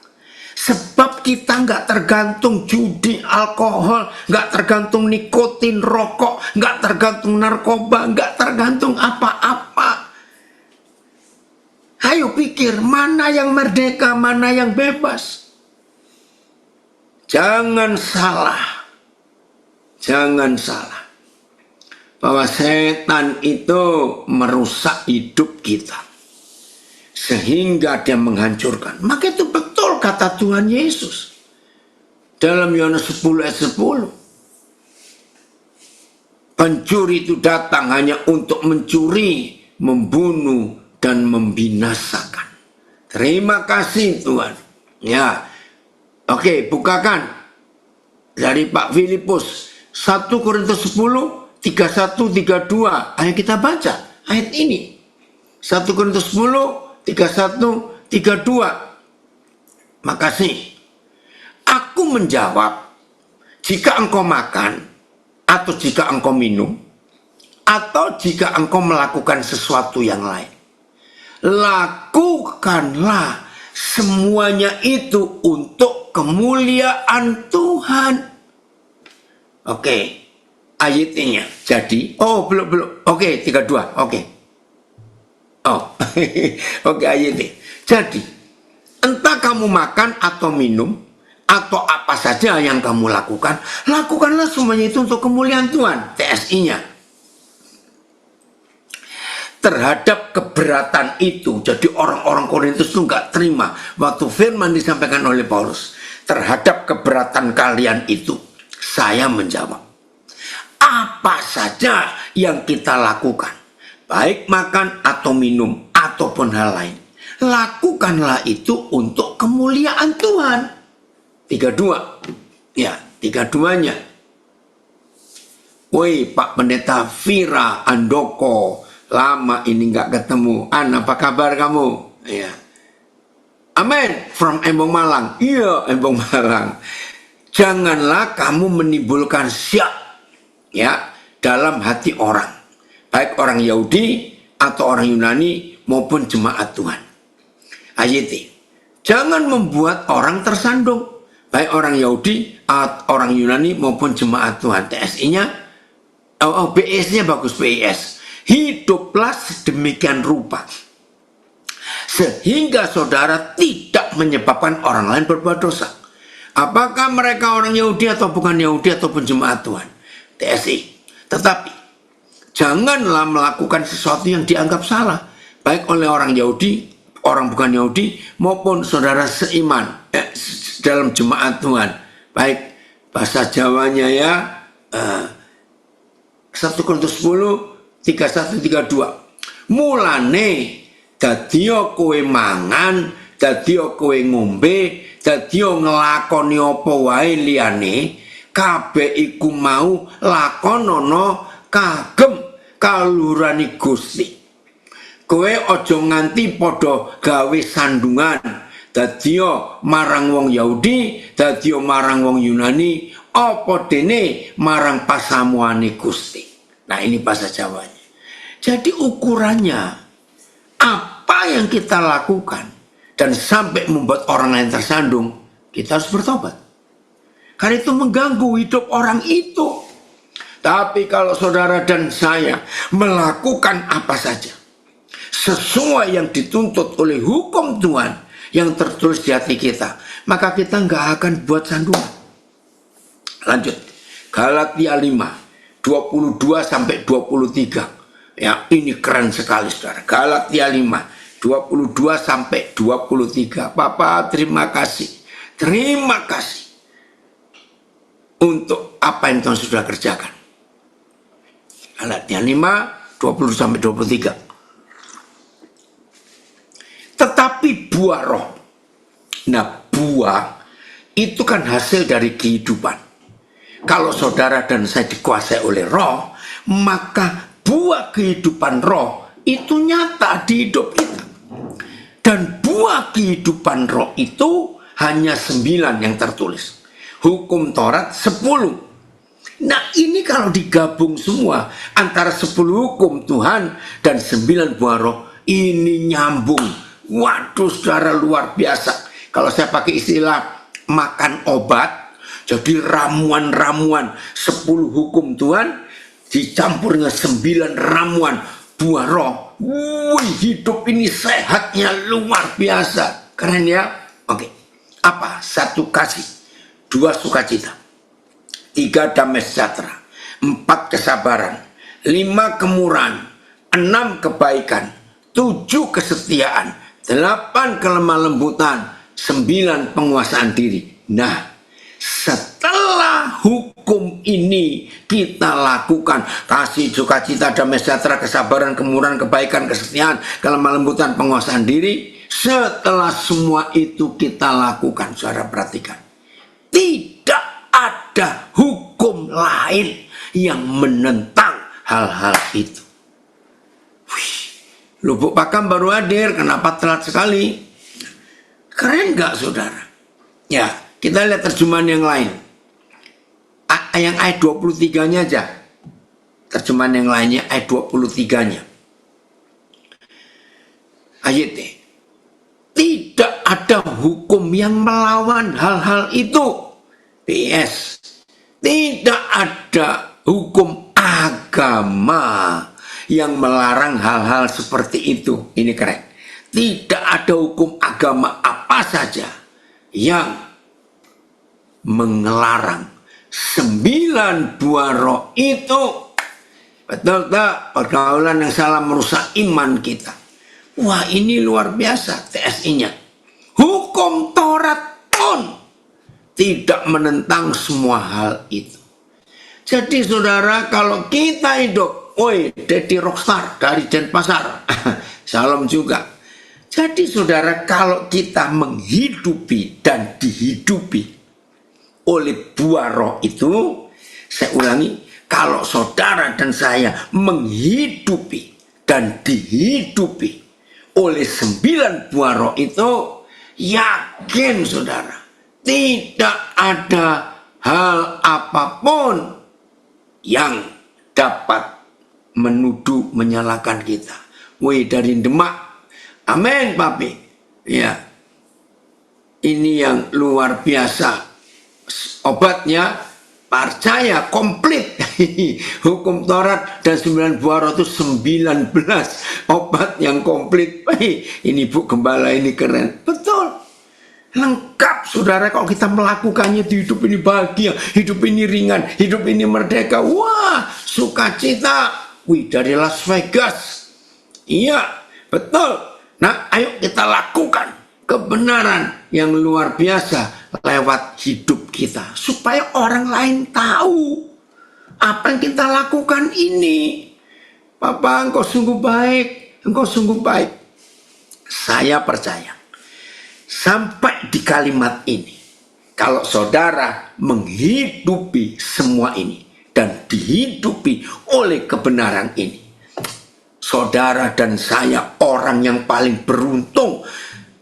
Sebab kita nggak tergantung judi, alkohol, nggak tergantung nikotin, rokok, nggak tergantung narkoba, nggak tergantung apa-apa. Ayo pikir, mana yang merdeka, mana yang bebas. Jangan salah. Jangan salah. Bahwa setan itu merusak hidup kita. Sehingga dia menghancurkan. Maka itu betul kata Tuhan Yesus. Dalam Yohanes 10 ayat 10. Pencuri itu datang hanya untuk mencuri, membunuh, dan membinasakan. Terima kasih Tuhan. Ya. Oke, bukakan. Dari Pak Filipus. 1 Korintus 10, 31, 32. Ayo kita baca ayat ini. 1 Korintus 10, 31, 32. Makasih. Aku menjawab, jika engkau makan, atau jika engkau minum, atau jika engkau melakukan sesuatu yang lain, lakukanlah semuanya itu untuk kemuliaan Tuhan. Oke, ayatnya. Jadi, belum. Oke, 32. Oke. Oke, ayatnya. Jadi, entah kamu makan atau minum, atau apa saja yang kamu lakukan, lakukanlah semuanya itu untuk kemuliaan Tuhan. TSI-nya. Terhadap keberatan itu, jadi orang-orang Korintus itu nggak terima waktu firman disampaikan oleh Paulus. Terhadap keberatan kalian itu, saya menjawab, apa saja yang kita lakukan, baik makan atau minum ataupun hal lain, lakukanlah itu untuk kemuliaan Tuhan. 32. Ya, 32-nya. Woi Pak Pendeta Vira Andoko, lama ini nggak ketemu. Apa kabar kamu? Ya. Amin. From Embong Malang. Iya, Embong Malang. Janganlah kamu menimbulkan syak, ya, dalam hati orang, baik orang Yahudi atau orang Yunani maupun jemaat Tuhan. Ayat ini, jangan membuat orang tersandung, baik orang Yahudi atau orang Yunani maupun jemaat Tuhan. TSI-nya, BS-nya bagus, BS. Hiduplah sedemikian rupa sehingga saudara tidak menyebabkan orang lain berbuat dosa. Apakah mereka orang Yahudi atau bukan Yahudi ataupun jemaat Tuhan? TSI. Tetapi janganlah melakukan sesuatu yang dianggap salah, baik oleh orang Yahudi, orang bukan Yahudi, maupun saudara seiman dalam jemaat Tuhan. Baik bahasa Jawanya ya, 1 Korintus 10, 31, 32. Mulane dadiyo kowe mangan, dadiyo kowe ngombe, dadiyo ngelakoni apa wae liyane, kabeh iku mau lakonono kagem kalurani Gusti. Kowe aja nganti padha gawe sandungan, dadiyo marang wong Yahudi, dadiyo marang wong Yunani, apa dene marang pasamuane Gusti. Nah, ini bahasa Jawanya. Jadi ukurannya, apa yang kita lakukan dan sampai membuat orang lain tersandung, kita harus bertobat. Karena itu mengganggu hidup orang itu. Tapi kalau saudara dan saya melakukan apa saja sesuai yang dituntut oleh hukum Tuhan yang tertulis di hati kita, maka kita nggak akan buat sandungan. Lanjut, Galatia 5, 22 sampai 23. Ya, ini keren sekali saudara. Galatia 5, 22 sampai 23. Bapak terima kasih. Terima kasih untuk apa yang Tuhan sudah kerjakan. Galatia 5, 20 sampai 23. Tetapi buah roh. Nah, buah itu kan hasil dari kehidupan. Kalau saudara dan saya dikuasai oleh roh, maka buah kehidupan roh itu nyata di hidup kita. Dan buah kehidupan roh itu hanya 9 yang tertulis. hukum Taurat 10. Nah ini kalau digabung semua antara 10 hukum Tuhan dan 9 buah roh, ini nyambung. Waduh saudara, luar biasa. Kalau saya pakai istilah makan obat, jadi ramuan-ramuan 10 hukum Tuhan dicampur dengan 9 ramuan buah roh. Wih, hidup ini sehatnya luar biasa. Keren ya? Oke. Apa? 1 kasih, 2 sukacita, 3 damai sejahtera, 4 kesabaran, 5 kemurahan, 6 kebaikan, 7 kesetiaan, 8 kelemah lembutan, 9 penguasaan diri. Nah, setelah hukum ini kita lakukan, kasih, sukacita, damai sejahtera, kesabaran, kemurahan, kebaikan, kesetiaan, kelemah lembutan, penguasaan diri. Setelah semua itu kita lakukan, saudara perhatikan, tidak ada hukum lain yang menentang hal-hal itu. Wih, Lubuk Pakam baru hadir, kenapa telat sekali? Keren gak saudara? Ya, kita lihat terjemahan yang lain. Yang ayat 23-nya aja. Terjemahan yang lainnya ayat 23-nya. Ayat tidak ada hukum yang melawan hal-hal itu. PS, tidak ada hukum agama yang melarang hal-hal seperti itu. Ini keren. Tidak ada hukum agama apa saja yang mengelarang 9 buah roh itu. Betul tak? Pergaulan yang salah merusak iman kita. Wah, ini luar biasa TSI-nya. Hukum Taurat pun tidak menentang semua hal itu. Jadi saudara, kalau kita hidup, woi, Daddy Rockstar dari Denpasar, salam juga. Jadi saudara, kalau kita menghidupi dan dihidupi oleh buah roh itu, saya ulangi, kalau saudara dan saya menghidupi dan dihidupi oleh 9 buah roh itu, yakin saudara, tidak ada hal apapun yang dapat menuduh, menyalahkan kita. Wih, dari Demak, amin papi. Ya, ini yang luar biasa. Obatnya, percaya, komplit. Hukum Taurat dan 9 buah roh itu 19 obat yang komplit. Ini Bu Gembala ini keren. Betul. Lengkap saudara, kalau kita melakukannya di hidup ini bahagia, hidup ini ringan, hidup ini merdeka. Wah, sukacita. Wih, dari Las Vegas. Iya, betul. Nah, ayo kita lakukan kebenaran yang luar biasa lewat hidup kita, supaya orang lain tahu apa yang kita lakukan ini. Papa, engkau sungguh baik, engkau sungguh baik. Saya percaya, sampai di kalimat ini, kalau saudara menghidupi semua ini dan dihidupi oleh kebenaran ini, saudara dan saya orang yang paling beruntung,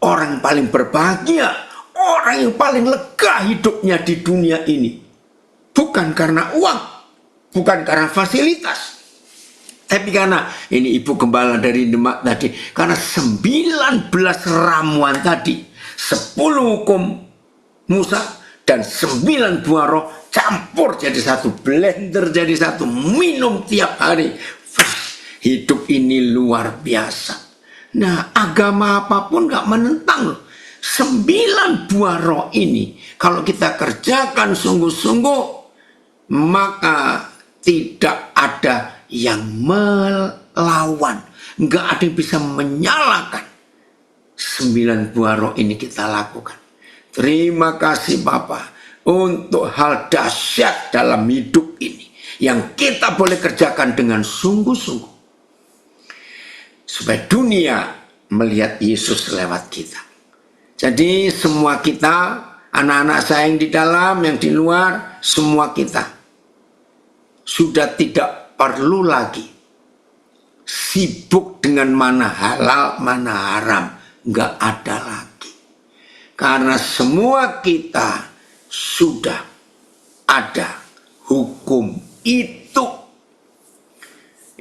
orang yang paling berbahagia, orang yang paling lega hidupnya di dunia ini. Bukan karena uang, bukan karena fasilitas, tapi karena ini Ibu Gembala dari Demak tadi, karena 19 ramuan tadi, 10 hukum Musa dan 9 buah roh campur jadi satu, blender jadi satu, minum tiap hari. Hidup ini luar biasa. Nah, agama apapun gak menentang loh. 9 buah roh ini kalau kita kerjakan sungguh-sungguh, maka tidak ada yang melawan, nggak ada yang bisa menyalahkan. 9 buah roh ini kita lakukan. Terima kasih Bapa untuk hal dahsyat dalam hidup ini yang kita boleh kerjakan dengan sungguh-sungguh, supaya dunia melihat Yesus lewat kita. Jadi semua kita, anak-anak saya yang di dalam, yang di luar, semua kita sudah tidak perlu lagi sibuk dengan mana halal, mana haram. Nggak ada lagi. Karena semua kita sudah ada hukum itu.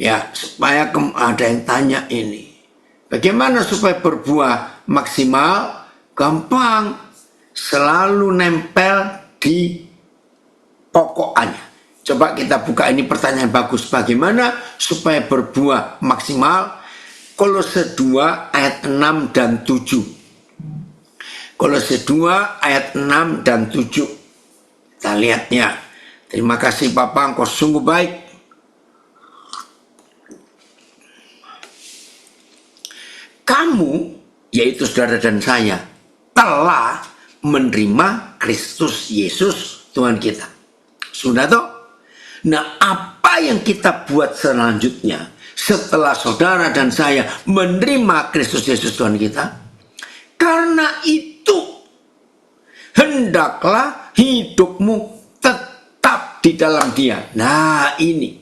Ya, supaya ada yang tanya ini, bagaimana supaya berbuah maksimal? Gampang, selalu nempel di pokoknya. Coba kita buka, ini pertanyaan bagus. Bagaimana supaya berbuah maksimal? Kolose 2 ayat 6 dan 7. Kolose 2 ayat 6 dan 7. Kita lihatnya. Terima kasih Bapak, engkau sungguh baik. Kamu, yaitu saudara dan saya, telah menerima Kristus Yesus Tuhan kita. Sudah toh? Nah, apa yang kita buat selanjutnya setelah saudara dan saya menerima Kristus Yesus Tuhan kita? Karena itu, hendaklah hidupmu tetap di dalam Dia. Nah, ini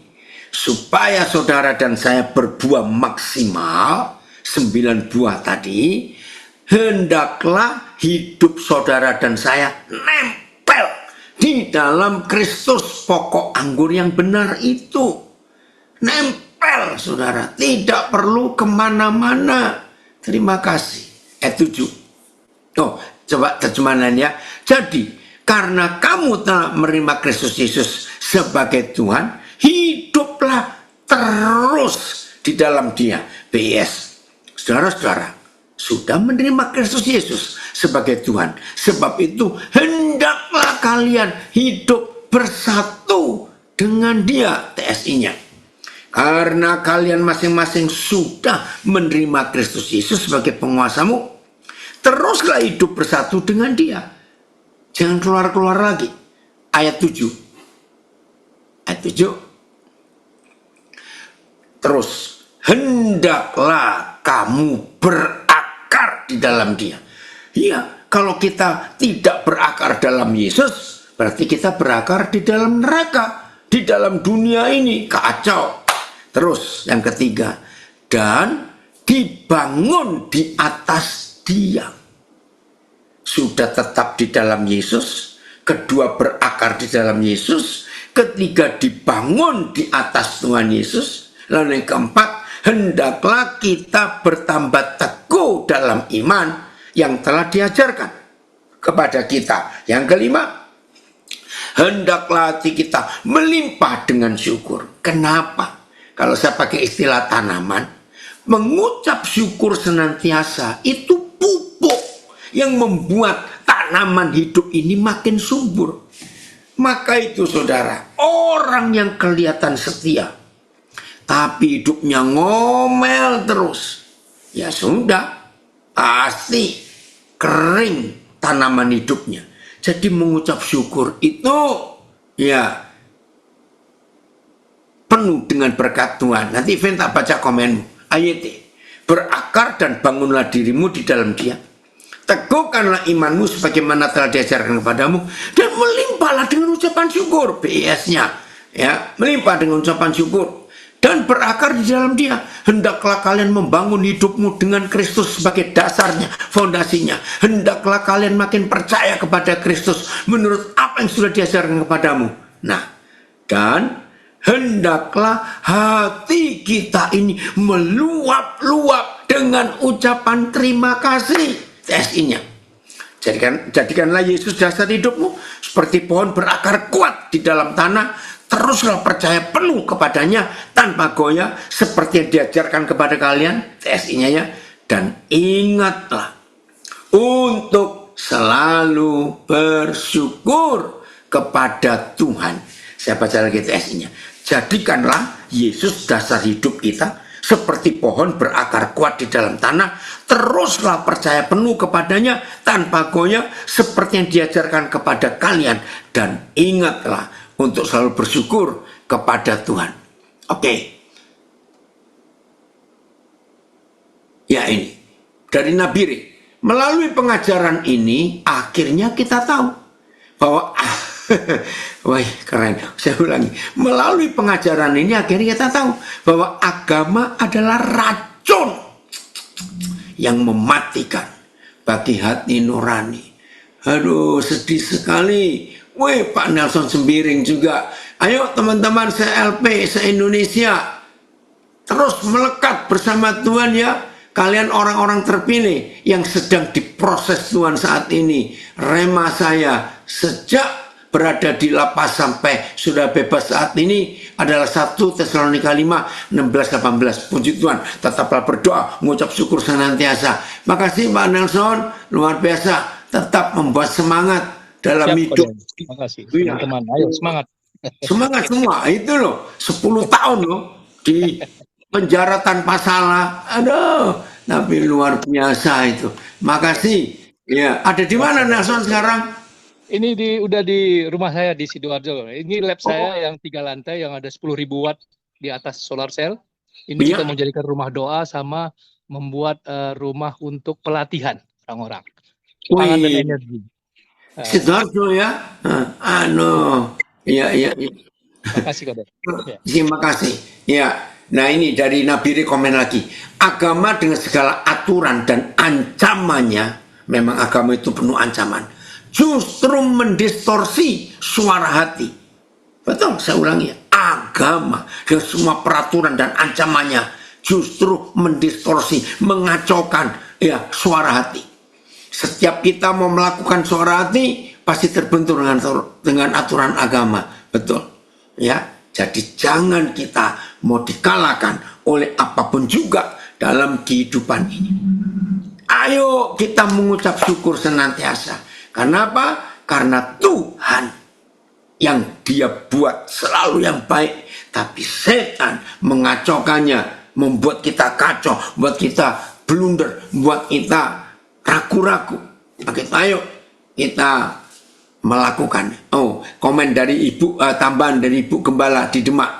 supaya saudara dan saya berbuah maksimal 9 buah tadi, hendaklah hidup saudara dan saya nempel di dalam Kristus, pokok anggur yang benar itu. Nempel saudara, tidak perlu kemana-mana. Terima kasih. Ayat 7. Oh, coba terjemahan ya. Jadi, karena kamu telah menerima Kristus Yesus sebagai Tuhan, hiduplah terus di dalam Dia. PS. Saudara-saudara, sudah menerima Kristus Yesus sebagai Tuhan. Sebab itu, hendaklah kalian hidup bersatu dengan Dia. TSI-nya. Karena kalian masing-masing sudah menerima Kristus Yesus sebagai penguasamu, teruslah hidup bersatu dengan Dia. Jangan keluar-keluar lagi. Ayat 7. Ayat 7. Terus, hendaklah kamu berakar di dalam Dia. Iya, kalau kita tidak berakar dalam Yesus, berarti kita berakar di dalam neraka, di dalam dunia ini, kacau. Terus yang ketiga, dan dibangun di atas Dia. Sudah tetap di dalam Yesus, kedua berakar di dalam Yesus, ketiga dibangun di atas Tuhan Yesus, lalu yang keempat, hendaklah kita bertambah teguh dalam iman yang telah diajarkan kepada kita. Yang kelima, hendaklah hati kita melimpah dengan syukur. Kenapa? Kalau saya pakai istilah tanaman, mengucap syukur senantiasa itu pupuk yang membuat tanaman hidup ini makin subur. Maka itu saudara, orang yang kelihatan setia, tapi hidupnya ngomel terus, ya sudah, pasti kering tanaman hidupnya. Jadi mengucap syukur itu ya penuh dengan berkat Tuhan. Nanti Ivan tak baca komenmu. Ayat berakar dan bangunlah dirimu di dalam Dia. Teguhkanlah imanmu sebagaimana telah diajarkan kepadamu, dan melimpahlah dengan ucapan syukur. BS-nya ya, melimpah dengan ucapan syukur dan berakar di dalam Dia. Hendaklah kalian membangun hidupmu dengan Kristus sebagai dasarnya, fondasinya. Hendaklah kalian makin percaya kepada Kristus menurut apa yang sudah diajarkan kepadamu. Nah, dan hendaklah hati kita ini meluap-luap dengan ucapan terima kasih. TSI-nya. Jadikanlah Yesus dasar hidupmu seperti pohon berakar kuat di dalam tanah. Teruslah percaya penuh kepadanya tanpa goyah seperti yang diajarkan kepada kalian. TSI-nya ya. Dan ingatlah untuk selalu bersyukur kepada Tuhan. Saya baca lagi TSI-nya. Jadikanlah Yesus dasar hidup kita seperti pohon berakar kuat di dalam tanah. Teruslah percaya penuh kepadanya tanpa goyah seperti yang diajarkan kepada kalian. Dan ingatlah untuk selalu bersyukur kepada Tuhan. Oke. Ya, ini dari Nabi Re. Melalui pengajaran ini akhirnya kita tahu bahwa wah, keren. Saya ulangi. Melalui pengajaran ini akhirnya kita tahu bahwa agama adalah racun yang mematikan bagi hati nurani. Aduh, sedih sekali Wih, Pak Nelson Sembiring juga. Ayo teman-teman se-LP, se-Indonesia, terus melekat bersama Tuhan ya. Kalian orang-orang terpilih yang sedang diproses Tuhan saat ini. Rema saya sejak berada di lapas sampai sudah bebas saat ini adalah 1 Tesalonika 5, 16-18. Puji Tuhan, tetaplah berdoa, mengucap syukur senantiasa. Makasih Pak Nelson, luar biasa. Tetap membuat semangat dalam Siap, hidup. Terima kasih teman-teman. Ayo semangat. Semangat semua, itu loh 10 tahun loh di penjara tanpa salah. Aduh, tapi luar biasa itu. Makasih. Ya, ada di mana Nelson sekarang? Ini udah di rumah saya di Sidoarjo. Ini lab saya yang 3 lantai yang ada 10.000 watt di atas solar cell. Ini Iya. kita mau jadikan rumah doa sama membuat rumah untuk pelatihan orang-orang. Pangan dan Wih, energi. Sidoarjo ya. Iya. Makasih Koder. Ya. Terima kasih. Ya. Nah ini dari Nabi rekomen lagi. Agama dengan segala aturan dan ancamannya, memang agama itu penuh ancaman, justru mendistorsi suara hati. Betul, saya ulangi ya. Agama dengan semua peraturan dan ancamannya justru mendistorsi, mengacaukan ya suara hati. Setiap kita mau melakukan suara hati pasti terbentur dengan aturan agama. Betul. Ya. Jadi jangan kita mau dikalahkan oleh apapun juga dalam kehidupan ini. Ayo kita mengucap syukur senantiasa. Karena apa? Karena Tuhan yang Dia buat selalu yang baik. Tapi setan mengacaukannya, membuat kita kacau, membuat kita blunder, membuat kita ragu-ragu. Maka ayo kita melakukan. Komen dari Ibu, tambahan dari Ibu Gembala di Demak.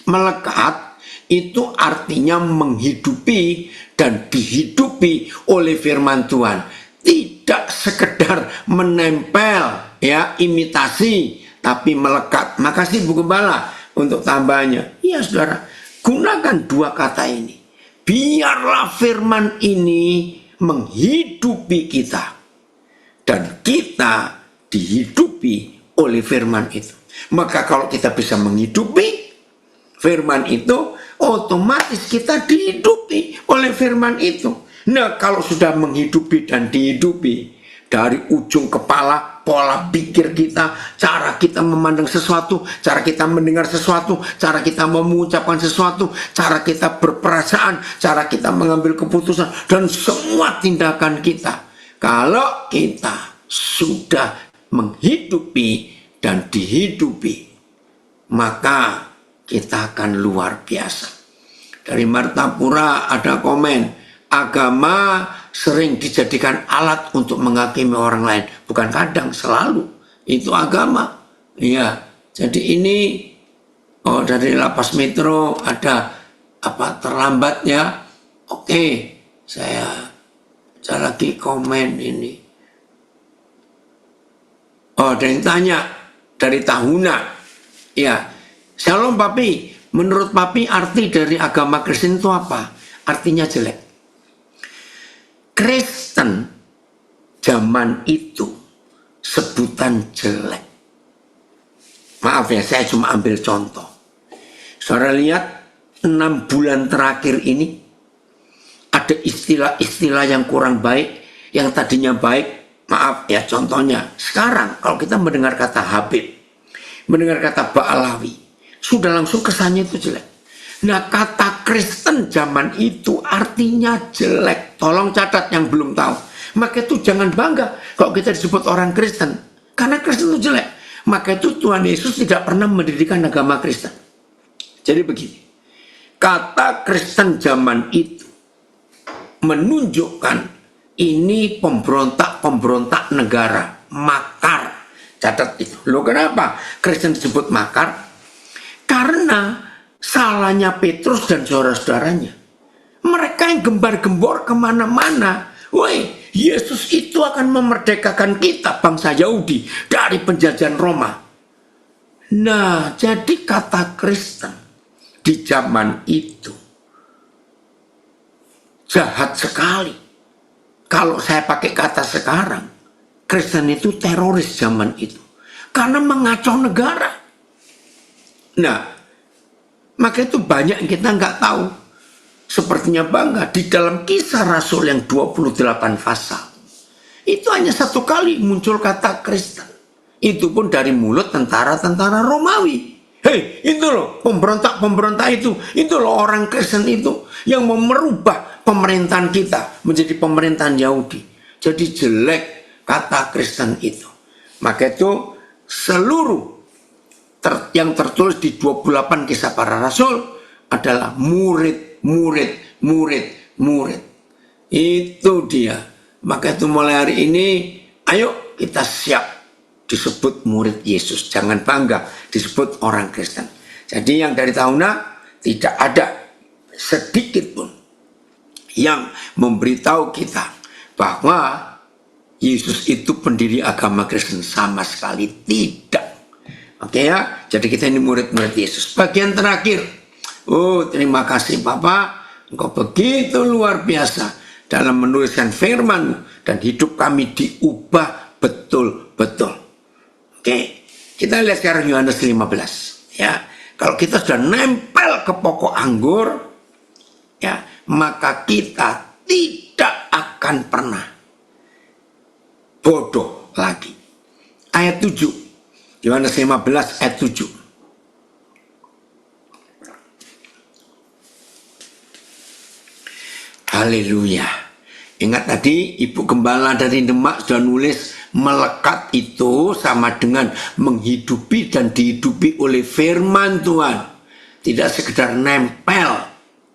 Melekat itu artinya menghidupi dan dihidupi oleh firman Tuhan. Tidak sekedar menempel ya, imitasi, tapi melekat. Makasih Bu Gembala untuk tambahannya. Iya saudara, gunakan 2 kata ini. Biarlah firman ini menghidupi kita. Dan kita dihidupi oleh firman itu. Maka kalau kita bisa menghidupi firman itu, otomatis kita dihidupi oleh firman itu. Nah, kalau sudah menghidupi dan dihidupi, dari ujung kepala, pola pikir kita, cara kita memandang sesuatu, cara kita mendengar sesuatu, cara kita mengucapkan sesuatu, cara kita berperasaan, cara kita mengambil keputusan, dan semua tindakan kita. Kalau kita sudah menghidupi dan dihidupi, maka kita akan luar biasa. Dari Martapura ada komen, agama sering dijadikan alat untuk menghakimi orang lain. Bukan kadang, selalu. Itu agama. Iya. Jadi ini dari Lapas Metro ada terlambat ya. Oke, saya lagi komen ini. Ada yang tanya dari Tahuna. Ya, Shalom Papi. Menurut Papi arti dari agama Kristen itu apa? Artinya jelek. Kristen zaman itu sebutan jelek. Maaf ya, saya cuma ambil contoh. Saudara lihat 6 bulan terakhir ini ada istilah-istilah yang kurang baik, yang tadinya baik. Maaf ya, contohnya sekarang kalau kita mendengar kata Habib, mendengar kata Ba'alawi, sudah langsung kesannya itu jelek. Nah, kata Kristen zaman itu artinya jelek. Tolong catat yang belum tahu. Maka itu jangan bangga kalau kita disebut orang Kristen, karena Kristen itu jelek. Maka itu Tuhan Yesus tidak pernah mendirikan agama Kristen. Jadi begini, kata Kristen zaman itu menunjukkan ini pemberontak negara, makar. Catat itu. Loh, kenapa Kristen disebut makar? Karena salahnya Petrus dan saudara-saudaranya. Mereka yang gembar-gembor kemana-mana. Woi, Yesus itu akan memerdekakan kita, bangsa Yahudi, dari penjajahan Roma. Nah, jadi kata Kristen di zaman itu jahat sekali. Kalau saya pakai kata sekarang, Kristen itu teroris zaman itu. karena mengacau negara. Nah, maka itu banyak yang kita nggak tahu. Sepertinya bangga di dalam Kisah Rasul yang 28 pasal. Itu hanya satu kali muncul kata Kristen. Itu pun dari mulut tentara-tentara Romawi. Hei, itu loh pemberontak-pemberontak itu loh orang Kristen itu yang mau merubah pemerintahan kita menjadi pemerintahan Yahudi. Jadi jelek kata Kristen itu. Maka itu seluruh yang tertulis di 28 Kisah Para Rasul adalah murid. Itu dia. Maka itu mulai hari ini, ayo kita siap disebut murid Yesus. Jangan bangga disebut orang Kristen. Jadi yang dari Tahuna tidak ada sedikit pun yang memberitahu kita bahwa Yesus itu pendiri agama Kristen, sama sekali tidak. Oke ya, jadi kita ini murid-murid Yesus. Bagian terakhir, terima kasih Bapak, Engkau begitu luar biasa dalam menuliskan firman dan hidup kami diubah betul-betul. Oke, kita lihat sekarang Yohanes 15. Ya, kalau kita sudah nempel ke pokok anggur, ya, maka kita tidak akan pernah bodoh lagi. Ayat 7, Yohanes 15 ayat 7. Haleluya. Ingat tadi Ibu Gembala dari Demak sudah nulis melekat itu sama dengan menghidupi dan dihidupi oleh firman Tuhan. Tidak sekedar nempel,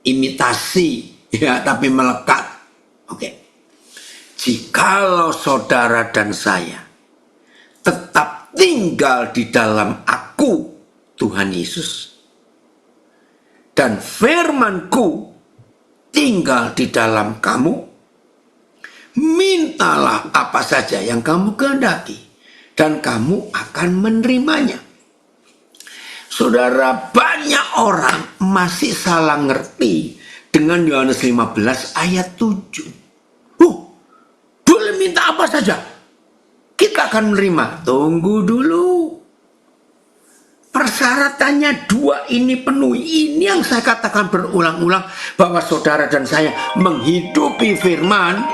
imitasi, ya, tapi melekat. Oke. Jikalau saudara dan saya tetap tinggal di dalam aku, Tuhan Yesus, dan firman-Ku tinggal di dalam kamu, mintalah apa saja yang kamu kehendaki, dan kamu akan menerimanya. Saudara, banyak orang masih salah ngerti dengan Yohanes 15 ayat 7. Boleh minta apa saja, kita akan menerima. Tunggu dulu. Persyaratannya dua ini penuhi. Ini yang saya katakan berulang-ulang, bahwa saudara dan saya menghidupi firman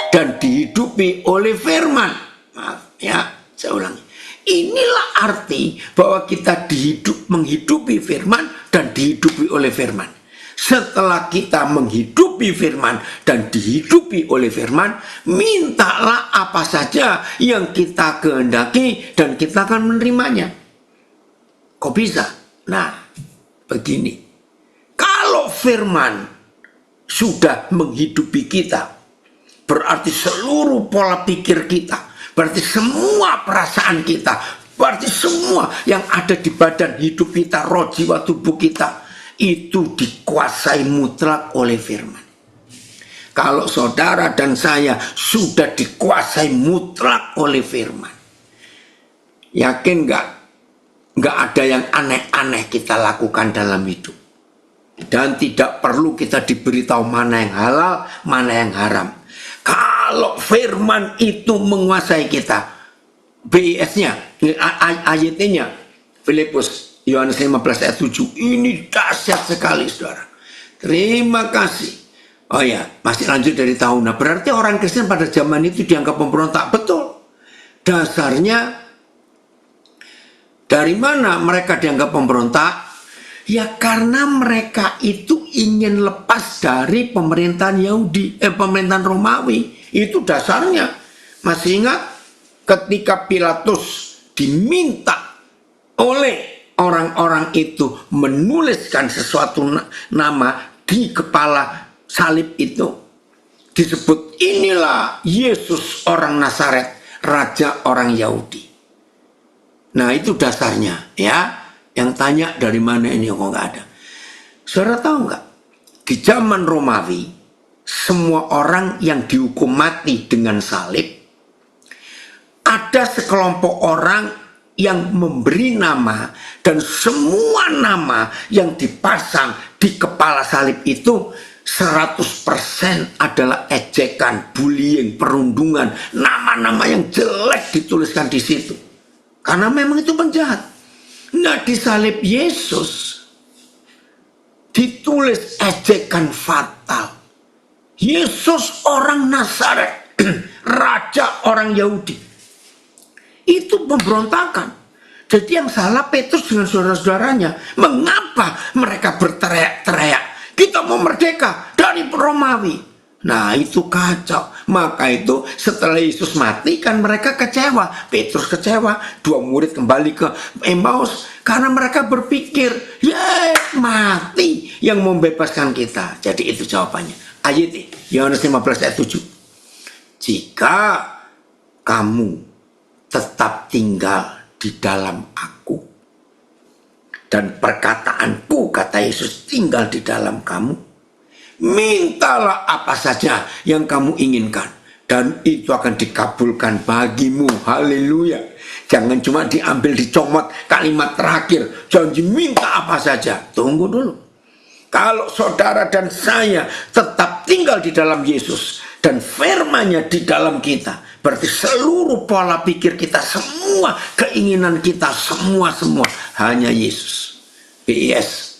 dan dihidupi oleh firman. Maaf ya, saya ulangi. Inilah arti bahwa kita menghidupi firman dan dihidupi oleh firman. Setelah kita menghidupi firman dan dihidupi oleh firman, mintalah apa saja yang kita kehendaki dan kita akan menerimanya. Kok bisa? Nah, begini. Kalau firman sudah menghidupi kita, berarti seluruh pola pikir kita, berarti semua perasaan kita, berarti semua yang ada di badan hidup kita, roh, jiwa, tubuh kita, itu dikuasai mutlak oleh firman. Kalau saudara dan saya sudah dikuasai mutlak oleh firman, yakin nggak ada yang aneh-aneh kita lakukan dalam hidup. Dan tidak perlu kita diberitahu mana yang halal, mana yang haram. Kalau firman itu menguasai kita, BIS-nya, ayatnya, Filipus Yohanes 15 ayat 7, ini dahsyat sekali saudara. Terima kasih. Oh ya, masih lanjut dari tahun. Nah, berarti orang Kristen pada zaman itu dianggap pemberontak. Betul. Dasarnya dari mana mereka dianggap pemberontak? Ya karena mereka itu ingin lepas dari pemerintahan pemerintahan Romawi. Itu dasarnya. Masih ingat ketika Pilatus diminta oleh orang-orang itu menuliskan sesuatu nama di kepala salib itu, disebut inilah Yesus orang Nazaret, raja orang Yahudi. Nah itu dasarnya ya. Yang tanya dari mana ini, kok nggak ada. Saudara tahu nggak? Di zaman Romawi, semua orang yang dihukum mati dengan salib, ada sekelompok orang yang memberi nama, dan semua nama yang dipasang di kepala salib itu 100% adalah ejekan, bullying, perundungan, nama-nama yang jelek dituliskan di situ. Karena memang itu penjahat. Nah, di salib Yesus ditulis ejekan fatal. Yesus orang Nazaret, raja orang Yahudi. Itu pemberontakan. Jadi yang salah Petrus dengan saudara-saudaranya. Mengapa mereka berteriak-teriak? Kita mau merdeka dari Romawi. Nah, itu kacau. Maka itu setelah Yesus mati kan mereka kecewa. Petrus kecewa. Dua murid kembali ke Emmaus. Karena mereka berpikir, ya mati yang membebaskan kita. Jadi itu jawabannya. Ayat Yohanes 15 ayat 7. Jika kamu tetap tinggal di dalam aku, dan perkataanku, kata Yesus, tinggal di dalam kamu, mintalah apa saja yang kamu inginkan, dan itu akan dikabulkan bagimu. Haleluya. Jangan cuma diambil, dicomot kalimat terakhir, janji minta apa saja. Tunggu dulu. Kalau saudara dan saya tetap tinggal di dalam Yesus dan firman-Nya di dalam kita, berarti seluruh pola pikir kita, semua keinginan kita, semua hanya Yesus. BIS.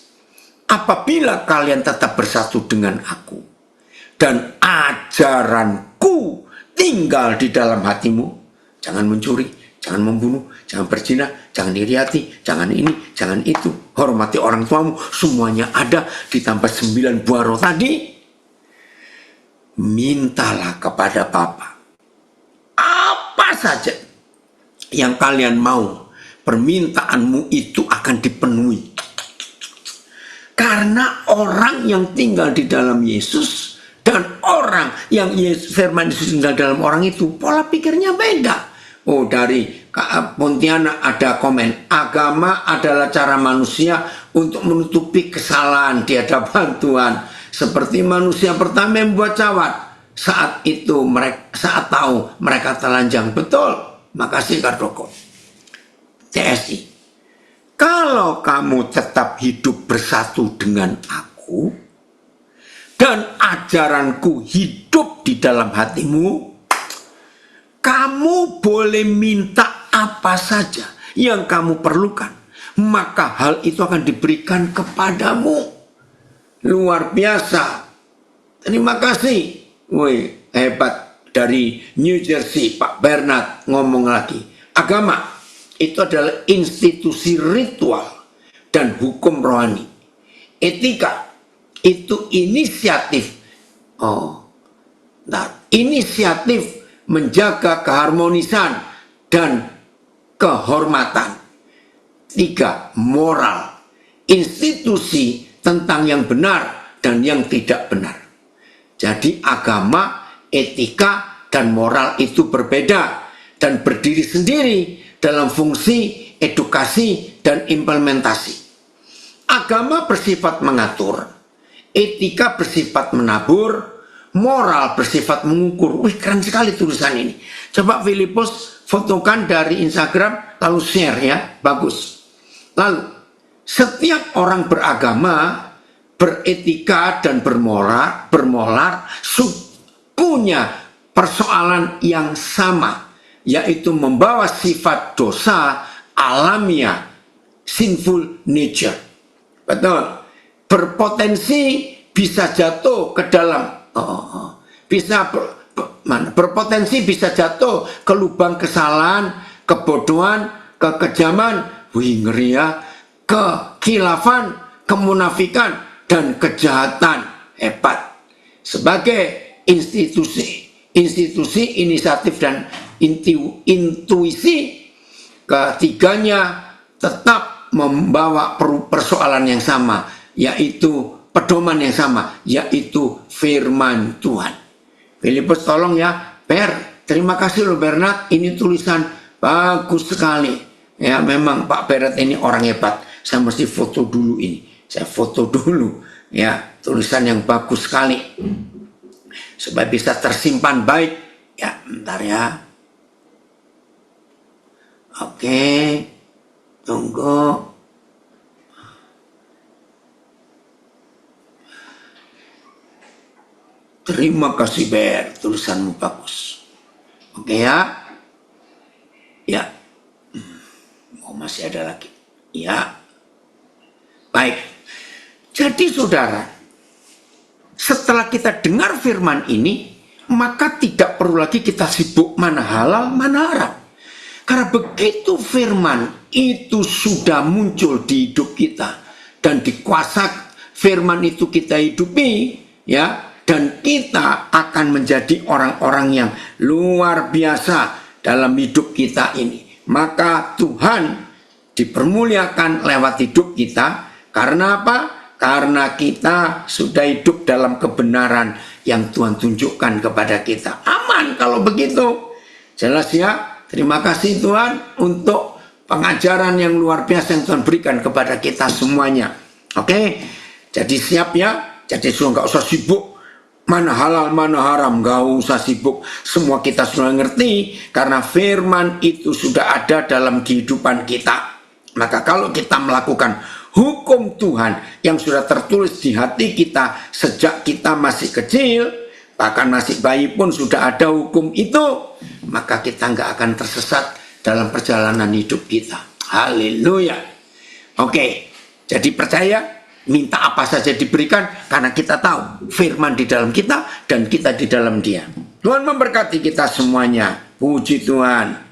Apabila kalian tetap bersatu dengan aku dan ajaranku tinggal di dalam hatimu, jangan mencuri, jangan membunuh, jangan berzina, jangan iri hati, jangan ini, jangan itu, hormati orang tuamu, semuanya ada, ditambah 9 buah roh tadi. Mintalah kepada Bapa apa saja yang kalian mau, permintaanmu itu akan dipenuhi. Karena orang yang tinggal di dalam Yesus dan orang yang firman Yesus tinggal dalam orang itu, pola pikirnya beda. Oh, dari Pontianak ada komen, agama adalah cara manusia untuk menutupi kesalahan di hadapan Tuhan. Seperti manusia pertama yang membuat cawat. Saat itu saat tahu mereka telanjang. Betul. Makasih Kardoko. TSI. Kalau kamu tetap hidup bersatu dengan aku dan ajaranku hidup di dalam hatimu, kamu boleh minta apa saja yang kamu perlukan, maka hal itu akan diberikan kepadamu. Luar biasa. Terima kasih. Woi, hebat. Dari New Jersey, Pak Bernard ngomong lagi. Agama itu adalah institusi ritual dan hukum rohani. Etika itu inisiatif. Inisiatif menjaga keharmonisan dan kehormatan. 3. Moral, institusi tentang yang benar dan yang tidak benar. Jadi agama, etika, dan moral itu berbeda dan berdiri sendiri dalam fungsi edukasi dan implementasi. Agama bersifat mengatur, etika bersifat menabur, moral bersifat mengukur. Wih, keren sekali tulisan ini. Coba Filipus fotokan dari Instagram lalu share ya, bagus. Lalu setiap orang beragama, beretika dan bermoral punya persoalan yang sama, yaitu membawa sifat dosa alamiah, sinful nature. Betul. Berpotensi bisa jatuh ke dalam berpotensi bisa jatuh ke lubang kesalahan, kebodohan, kekejaman, ngeri ya, kekilafan, kemunafikan, dan kejahatan. Hebat. Sebagai institusi, inisiatif dan intuisi, ketiganya tetap membawa persoalan yang sama, yaitu pedoman yang sama, yaitu firman Tuhan. Filipus tolong ya, terima kasih loh Bernard, ini tulisan bagus sekali. Ya memang Pak Bernard ini orang hebat. Saya mesti foto dulu ini. Saya foto dulu ya, tulisan yang bagus sekali. Supaya bisa tersimpan baik. Ya, bentar ya. Oke. Tunggu. Terima kasih Ber, tulisanmu bagus. Oke ya. Ya. Oh, masih ada lagi. Ya. Baik. Jadi saudara, setelah kita dengar firman ini, maka tidak perlu lagi kita sibuk mana halal, mana haram. Karena begitu firman itu sudah muncul di hidup kita dan dikuasa firman itu kita hidupi, ya, dan kita akan menjadi orang-orang yang luar biasa dalam hidup kita ini. Maka Tuhan dipermuliakan lewat hidup kita. Karena apa? Karena kita sudah hidup dalam kebenaran yang Tuhan tunjukkan kepada kita. Aman kalau begitu. Jelas ya. Terima kasih Tuhan untuk pengajaran yang luar biasa yang Tuhan berikan kepada kita semuanya. Oke, jadi siap ya. Jadi sudah nggak usah sibuk mana halal mana haram, nggak usah sibuk. Semua kita sudah ngerti karena firman itu sudah ada dalam kehidupan kita. Maka kalau kita melakukan hukum Tuhan yang sudah tertulis di hati kita sejak kita masih kecil, bahkan masih bayi pun sudah ada hukum itu, maka kita nggak akan tersesat dalam perjalanan hidup kita. Haleluya. Oke, jadi percaya, minta apa saja diberikan karena kita tahu firman di dalam kita dan kita di dalam Dia. Tuhan memberkati kita semuanya. Puji Tuhan.